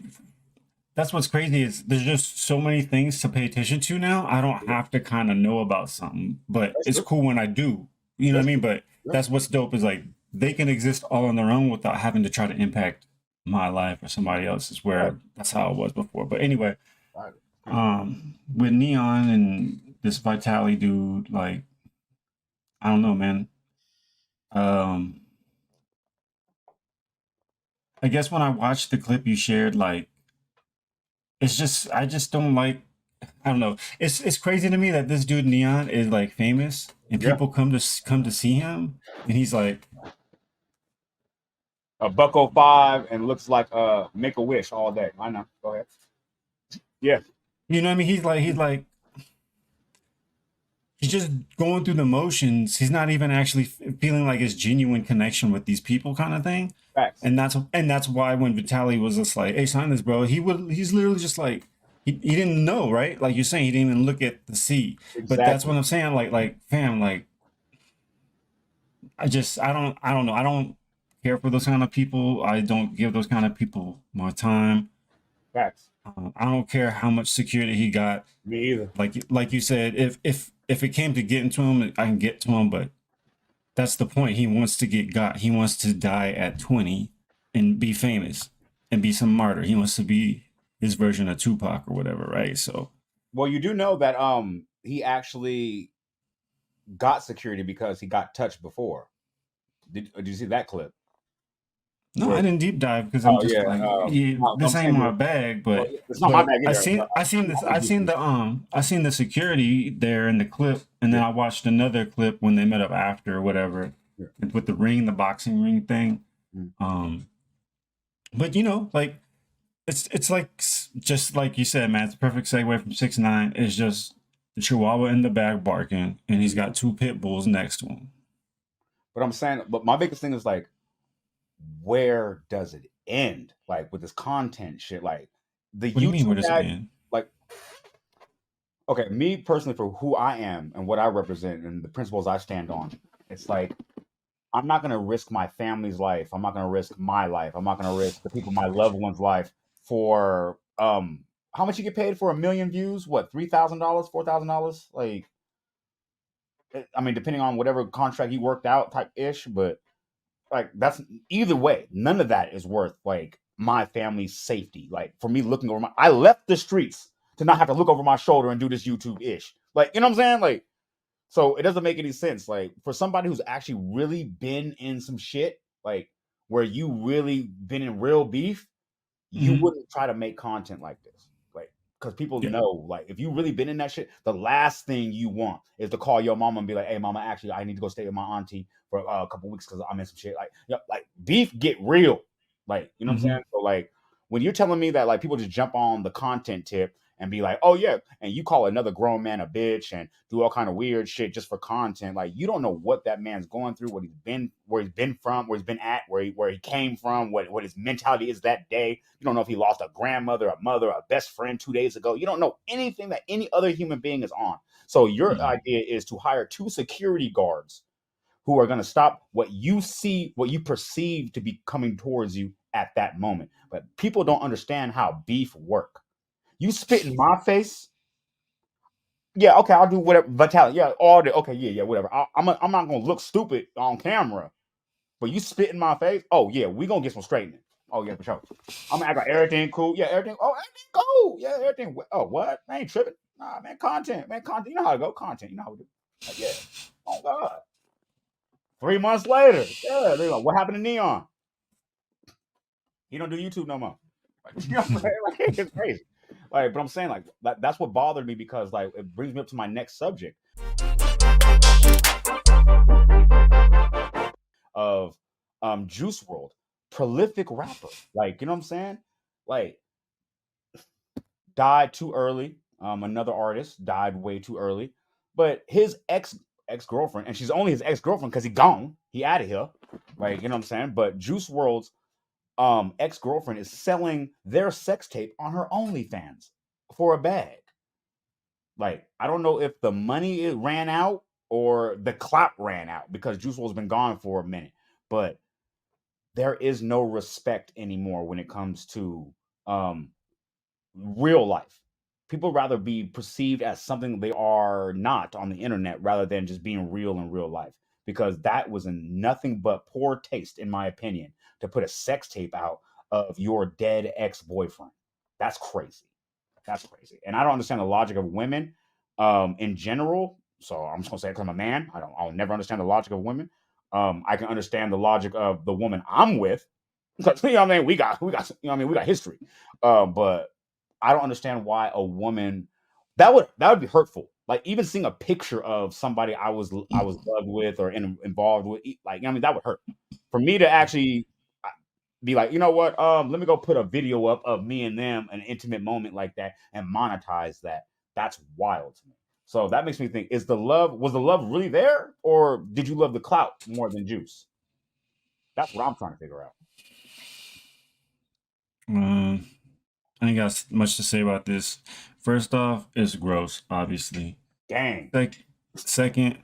That's what's crazy is there's just so many things to pay attention to now. I don't have to kind of know about something, but it's cool when I do. You know what I mean? But that's what's dope is like they can exist all on their own without having to try to impact my life or somebody else's. Where that's how it was before. But anyway, with Neon and this Vitali dude, like I don't know, man. I guess when I watched the clip you shared, like it's just I just don't like I don't know. It's crazy to me that this dude Neon is like famous and people come to see him and he's like a $1.05 and looks like Make a Wish all day. I know. Go ahead. Yeah. you know what I mean? He's just going through the motions. He's not even actually feeling like his genuine connection with these people kind of thing. Facts. And that's why when Vitaly was just like, "Hey, sign this, bro," he's literally just like he didn't know, right? Like you're saying, he didn't even look at the sea. Exactly. But that's what I'm saying. Like fam, like I don't know. I don't care for those kind of people. I don't give those kind of people my time. Facts. I don't care how much security he got. Me either. Like you said, if it came to getting to him, I can get to him. But that's the point. He wants to get got. He wants to die at 20 and be famous and be some martyr. He wants to be his version of Tupac or whatever, right? So, well, you do know that he actually got security because he got touched before. Did you see that clip? no, I didn't deep dive because I'm just this ain't my bag. But it's not my bag either. I seen the security there in the clip, and then I watched another clip when they met up after or whatever with the ring, the boxing ring thing. But you know, like it's like just like you said, man. It's a perfect segue from 6ix9ine. It's just the Chihuahua in the back barking, and he's got 2 pit bulls next to him. But I'm saying, but my biggest thing is like, where does it end? Like with this content shit, like the what do you mean, where does it end? Like, okay, me personally, for who I am and what I represent and the principles I stand on, it's like I'm not gonna risk my family's life. I'm not gonna risk my life. I'm not gonna risk the people, my loved ones' life for how much you get paid for 1 million views? What, $3,000, $4,000? Like, I mean, depending on whatever contract you worked out, type ish, but. Like that's either way, none of that is worth like my family's safety. Like for me looking over I left the streets to not have to look over my shoulder and do this YouTube ish. Like, you know what I'm saying? Like, so it doesn't make any sense. Like for somebody who's actually really been in some shit, like where you really been in real beef, you wouldn't try to make content like this. Like, because people know, like, if you really been in that shit, the last thing you want is to call your mama and be like, "Hey, mama, actually, I need to go stay with my auntie for a couple weeks because I'm in some shit." Like, like beef get real. Like, you know what I'm saying? So, like, when you're telling me that, like, people just jump on the content tip and be like, "Oh yeah," and you call another grown man a bitch and do all kind of weird shit just for content, like you don't know what that man's going through, what he's been, where he's been from, where he's been at, where he came from, what his mentality is that day. You don't know if he lost a grandmother, a mother, a best friend 2 days ago. You don't know anything that any other human being is on. So your idea is to hire 2 security guards who are going to stop what you see, what you perceive to be coming towards you at that moment. But people don't understand how beef work. You spit in my face. Yeah, okay, I'll do whatever. Vitality. Yeah, all day. Okay, yeah, whatever. I'm not gonna look stupid on camera, but you spit in my face. Oh yeah, we gonna get some straightening. Oh yeah, for sure. I'm gonna act like everything cool. Yeah, everything. Oh, everything cool. Yeah, everything. Oh, what? I ain't tripping. Nah, man, content, man, content. You know how to go. Content. You know how we do. Like, yeah. Oh God. 3 months later, yeah, they're like, what happened to Neon? He don't do YouTube no more. Like, you know what I'm saying? Like, it's crazy. Like, but I'm saying like that's what bothered me because like it brings me up to my next subject of Juice World, prolific rapper. Like, you know what I'm saying? Like, died too early. Another artist died way too early, but his ex-girlfriend, and she's only his ex-girlfriend because he gone, he out of here. Like, you know what I'm saying? But Juice World's ex-girlfriend is selling their sex tape on her OnlyFans for a bag. Like, I don't know if the money ran out or the clout ran out because Juice WRLD's been gone for a minute, but there is no respect anymore when it comes to real life. People rather be perceived as something they are not on the internet rather than just being real in real life. Because that was in nothing but poor taste, in my opinion, to put a sex tape out of your dead ex-boyfriend. That's crazy. That's crazy. And I don't understand the logic of women in general. So I'm just gonna say it because I'm a man. I'll never understand the logic of women. I can understand the logic of the woman I'm with. Because you know what I mean, we got you know what I mean, we got history. But I don't understand why a woman that would be hurtful. Like even seeing a picture of somebody I was loved with or involved with, like, you know what I mean, that would hurt. For me to actually be like, you know what, let me go put a video up of me and them, an intimate moment like that, and monetize that. That's wild to me. So that makes me think: was the love really there, or did you love the clout more than Juice? That's what I'm trying to figure out. I ain't got much to say about this. First off, it's gross, obviously. Dang. Second,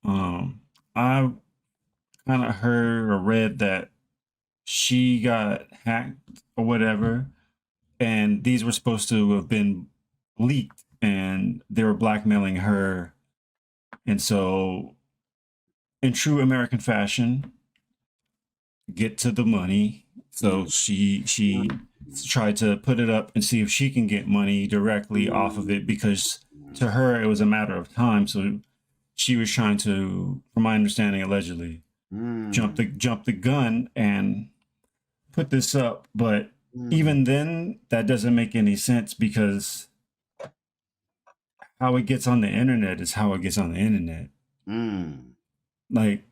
I kind of heard or read that she got hacked or whatever, and these were supposed to have been leaked, and they were blackmailing her. And so, in true American fashion, get to the money. So she tried to put it up and see if she can get money directly off of it, because to her it was a matter of time. So she was trying to, from my understanding, allegedly jump the gun and put this up. But even then, that doesn't make any sense, because how it gets on the internet is how it gets on the internet. Like,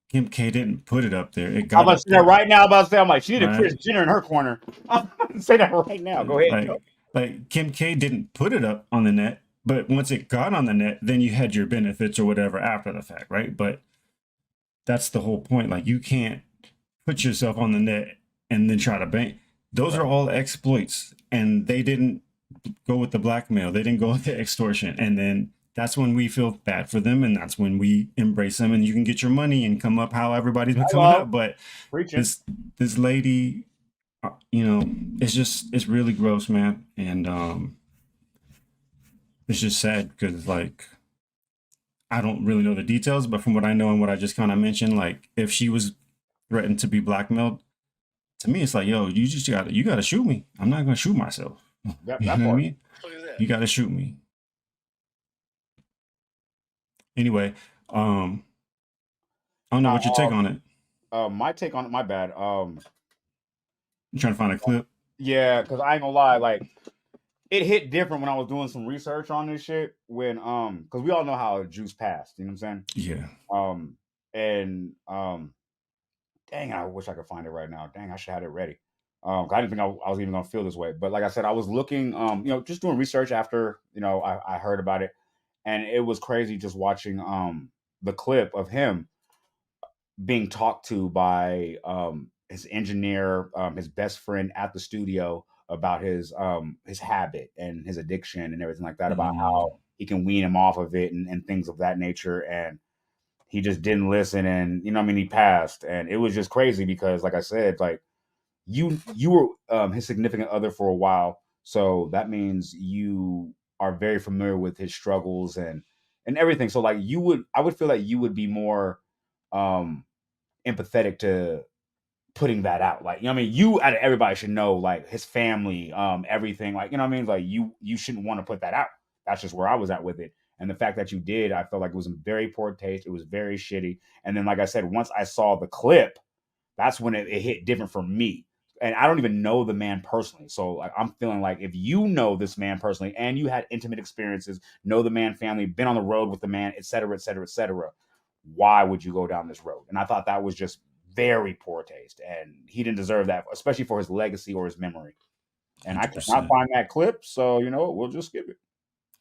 Kim K didn't put it up there. It got I'm about to say that right now. I'm about to say, I'm like, she needed Kris Jenner in her corner. I'm about to say that right now. Go ahead. Like Kim K didn't put it up on the net, but once it got on the net, then you had your benefits or whatever after the fact, right? But that's the whole point. Like, you can't put yourself on the net and then try to bank. Those are all exploits, and they didn't go with the blackmail. They didn't go with the extortion. And then that's when we feel bad for them, and that's when we embrace them, and you can get your money and come up how everybody's been coming up. But this lady, you know, it's really gross, man. And it's just sad because, like, I don't really know the details, but from what I know and what I just kind of mentioned, like, if she was threatened to be blackmailed, to me, it's like, yo, you gotta shoot me. I'm not gonna shoot myself. You know what I mean? You gotta shoot me. Anyway, I don't know what your take on it. My take on it, my bad. You trying to find a clip? Yeah, because I ain't gonna lie, like, it hit different when I was doing some research on this shit. When because we all know how Juice passed. You know what I'm saying? Yeah. Dang, I wish I could find it right now. Dang, I should have it ready. I didn't think I was even gonna feel this way. But like I said, I was looking, you know, just doing research after, you know, I heard about it, and it was crazy just watching the clip of him being talked to by his engineer, his best friend at the studio, about his habit and his addiction and everything like that, about how he can wean him off of it and things of that nature. And he just didn't listen, and, you know what I mean, he passed. And it was just crazy because, like I said, like, you were his significant other for a while. So that means you are very familiar with his struggles and everything. So like I would feel like you would be more empathetic to putting that out. Like, you know what I mean? You out of everybody should know like his family, everything. Like, you know what I mean? Like you shouldn't want to put that out. That's just where I was at with it. And the fact that you did, I felt like it was in very poor taste. It was very shitty. And then, like I said, once I saw the clip, that's when it hit different for me. And I don't even know the man personally. So like, I'm feeling like if you know this man personally and you had intimate experiences, know the man family, been on the road with the man, et cetera, et cetera, et cetera, why would you go down this road? And I thought that was just very poor taste. And he didn't deserve that, especially for his legacy or his memory. And 100%. I could not find that clip. So, you know, we'll just skip it.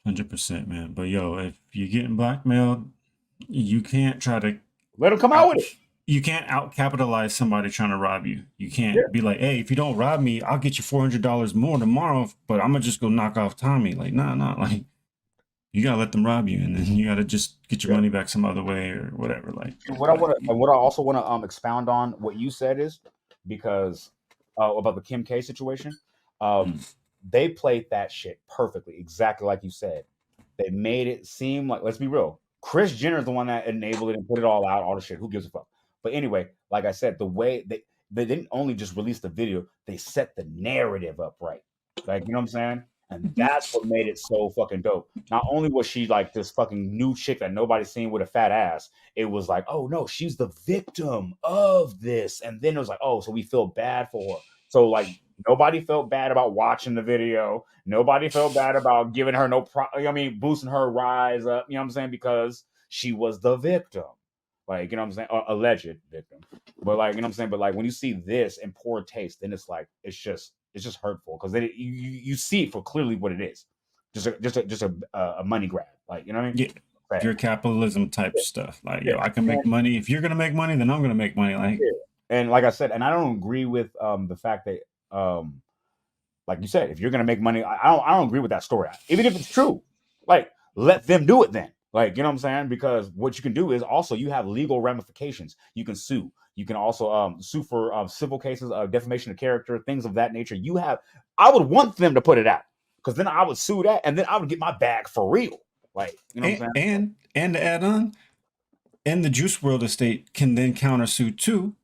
100%, man. But yo, if you're getting blackmailed, you can't try to let him come out with it. You can't out capitalize somebody trying to rob you. You can't be like, hey, if you don't rob me, I'll get you $400 more tomorrow, but I'm gonna just go knock off Tommy. Like, nah, like you gotta let them rob you, and then you gotta just get your money back some other way or whatever. Like, what I also want to expound on what you said is because about the Kim K situation, they played that shit perfectly, exactly like you said. They made it seem like, let's be real, Kris Jenner is the one that enabled it and put it all out, all the shit. Who gives a fuck? But anyway, like I said, the way they didn't only just release the video, they set the narrative up right. Like, you know what I'm saying? And that's what made it so fucking dope. Not only was she like this fucking new chick that nobody's seen with a fat ass, it was like, oh no, she's the victim of this. And then it was like, oh, so we feel bad for her. So like nobody felt bad about watching the video. Nobody felt bad about giving her boosting her rise up, you know what I'm saying? Because she was the victim. Like, you know what I'm saying? Or alleged victim. But like, you know what I'm saying? But like when you see this in poor taste, then it's like, it's just hurtful because then you see it for clearly what it is. Just a money grab. Like, you know what I mean? Yeah. Pure capitalism type stuff. Like, yo, I can make money. If you're going to make money, then I'm going to make money. Like, and like I said, and I don't agree with the fact that, like you said, if you're going to make money, I don't agree with that story. Even if it's true, like, let them do it then. Like, you know what I'm saying? Because what you can do is also you have legal ramifications. You can sue. You can also sue for civil cases of defamation of character, things of that nature. I would want them to put it out because then I would sue that and then I would get my bag for real. Like, you know what I'm saying? And to add on, and the Juice WRLD estate can then countersue too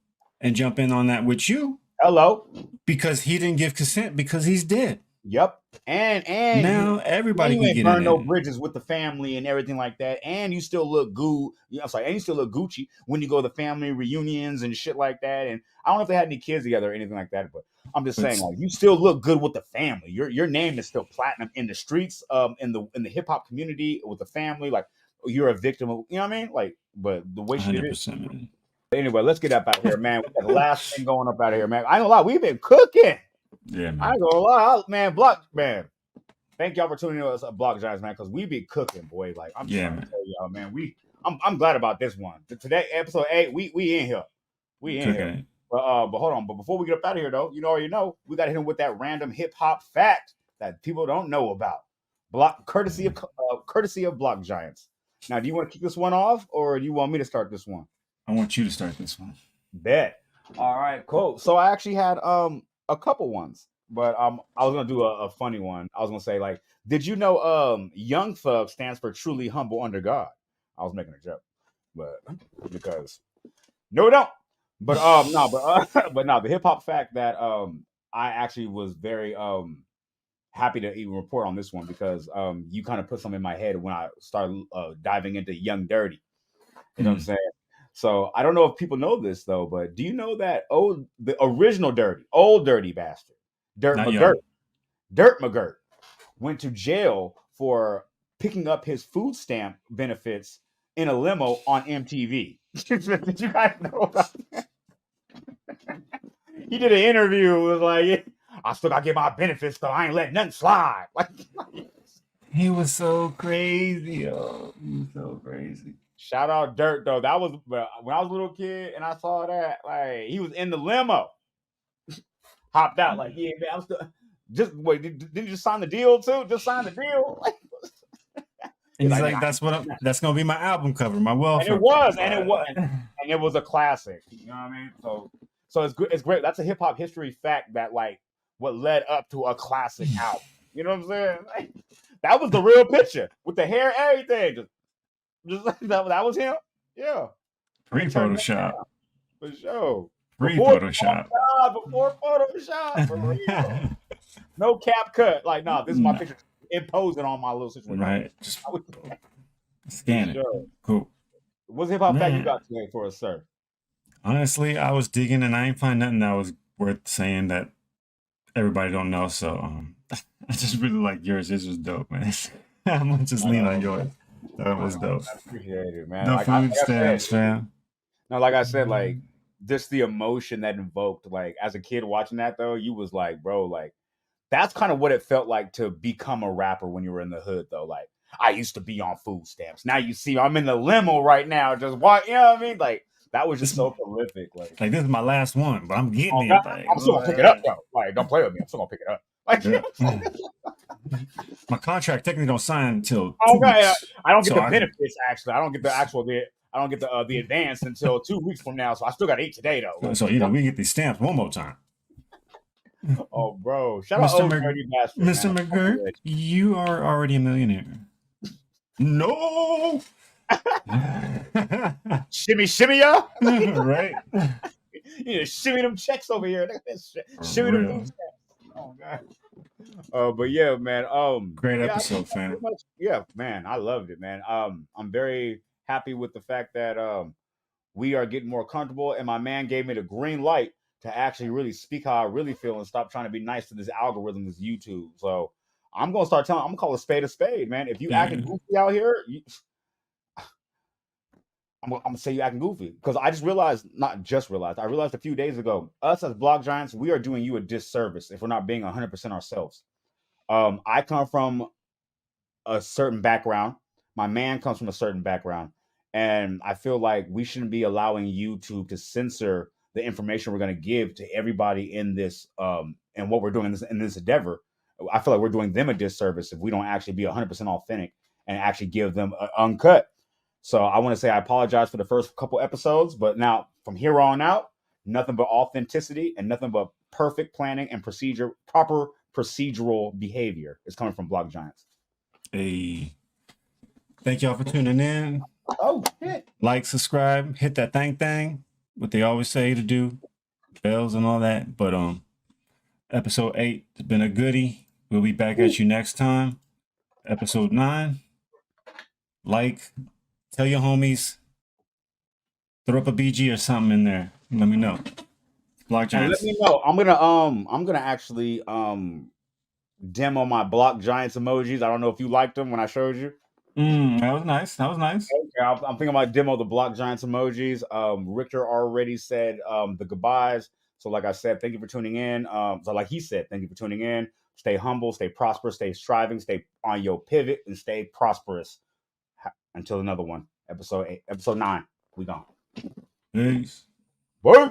and jump in on that with you. Hello. Because he didn't give consent because he's dead. Yep. And now everybody can get burn no bridges with the family and everything like that. And you still look and you still look Gucci when you go to the family reunions and shit like that. And I don't know if they had any kids together or anything like that, but I'm just saying, like, you still look good with the family. Your name is still platinum in the streets, in the hip hop community with the family. Like, you're a victim of, you know what I mean? Like, but the way she did it. Man. Anyway, let's get up out of here, man. We got the last thing going up out of here, man. I ain't gonna lie, we've been cooking. Yeah, man. I ain't gonna lie, man. Block, man. Thank y'all for tuning in to us, Block Giants, man, because we be cooking, boy. Like, I'm trying to tell y'all, man. I'm glad about this one. Today, episode 8, we in here. We in here. But hold on. But before we get up out of here, though, you already know we got to hit him with that random hip hop fact that people don't know about. Courtesy of Block Giants. Now, do you want to kick this one off, or do you want me to start this one? I want you to start this one. Bet. All right, cool. So I actually had a couple ones, but I was gonna do a funny one. I was gonna say, like, did you know Young Thug stands for truly humble under God? I was making a joke, but because no, don't. But the hip hop fact that I actually was very happy to even report on this one because you kind of put something in my head when I started diving into Young Dirty. You know what I'm saying? So I don't know if people know this though, but do you know that the original Dirty, old dirty bastard, Dirt McGirt, went to jail for picking up his food stamp benefits in a limo on MTV. Did you guys know about that? He did an interview. It was like, I still gotta get my benefits though. I ain't letting nothing slide. Like, he was so crazy, yo. He was so crazy. Shout out Dirt though. That was when I was a little kid and I saw that. Like, he was in the limo, hopped out. Like, yeah, man, I'm still just wait. Didn't you just sign the deal too? Just sign the deal. Like, and he's like, that's gonna be my album cover, my welfare. And it was a classic. You know what I mean? So it's great. That's a hip hop history fact that like what led up to a classic album. You know what I'm saying? Like, that was the real picture with the hair, everything. Just like that was him. Yeah. Pre-Photoshop. For sure. Pre-Photoshop. Before Photoshop, for real. No cap cut. Like, nah, this is my picture imposing on my little situation. Right. Just scan it. Sure. Cool. What's hip hop fact you got today for us, sir? Honestly, I was digging and I ain't find nothing that was worth saying that everybody don't know. So I just really like yours. This was dope, man. I'm gonna just lean on yours. That was dope. I appreciate it, man. No like, food stamps, fam. No, like I said, like just the emotion that invoked, like as a kid watching that though, you was like, bro, like that's kind of what it felt like to become a rapper when you were in the hood, though. Like I used to be on food stamps. Now you see I'm in the limo right now, just what you know what I mean? Like that was just so prolific. Like this is my last one, but I'm getting it. Like, I'm still gonna pick it up though. Like, don't play with me. I'm still gonna pick it up. Like, you know my contract technically don't sign until I don't get the benefits. Actually, I don't get the actual. I don't get the advance until 2 weeks from now. So I still got 8 today though. So you know we get these stamps one more time. Oh, bro! Shout out Mr. McGurk, you are already a millionaire. No. shimmy ya. Right. You know, shimmy them checks over here. Shimmy them food stamps. Oh god. But yeah, man. Great episode, fam. Yeah, man. I loved it, man. I'm very happy with the fact that we are getting more comfortable, and my man gave me the green light to actually really speak how I really feel and stop trying to be nice to this algorithm, this YouTube. So I'm gonna start telling. I'm gonna call a spade, man. If you acting goofy out here, I'm gonna say you acting goofy because I just realized, I realized a few days ago, us as block giants, we are doing you a disservice if we're not being 100% ourselves. I come from a certain background. My man comes from a certain background, and I feel like we shouldn't be allowing YouTube to censor the information we're going to give to everybody in this and what we're doing in this endeavor. I feel like we're doing them a disservice if we don't actually be 100% authentic and actually give them uncut. So I want to say I apologize for the first couple episodes, but now from here on out, nothing but authenticity and nothing but perfect planning and proper procedural behavior is coming from Block Giants. Hey, thank y'all for tuning in. Oh, shit. Like, subscribe, hit that thing, what they always say to do, bells and all that. But episode 8 has been a goodie. We'll be back at you next time. Episode 9. Like, tell your homies, throw up a BG or something in there. Let me know. Block Giants. Let me know. I'm gonna actually demo my Block Giants emojis. I don't know if you liked them when I showed you. That was nice. Okay, I'm thinking about demo the Block Giants emojis. Richter already said the goodbyes. So like I said, thank you for tuning in. So like he said, thank you for tuning in. Stay humble, stay prosperous, stay striving, stay on your pivot, and stay prosperous. Until another one. Episode 9. We gone. Peace. Bye.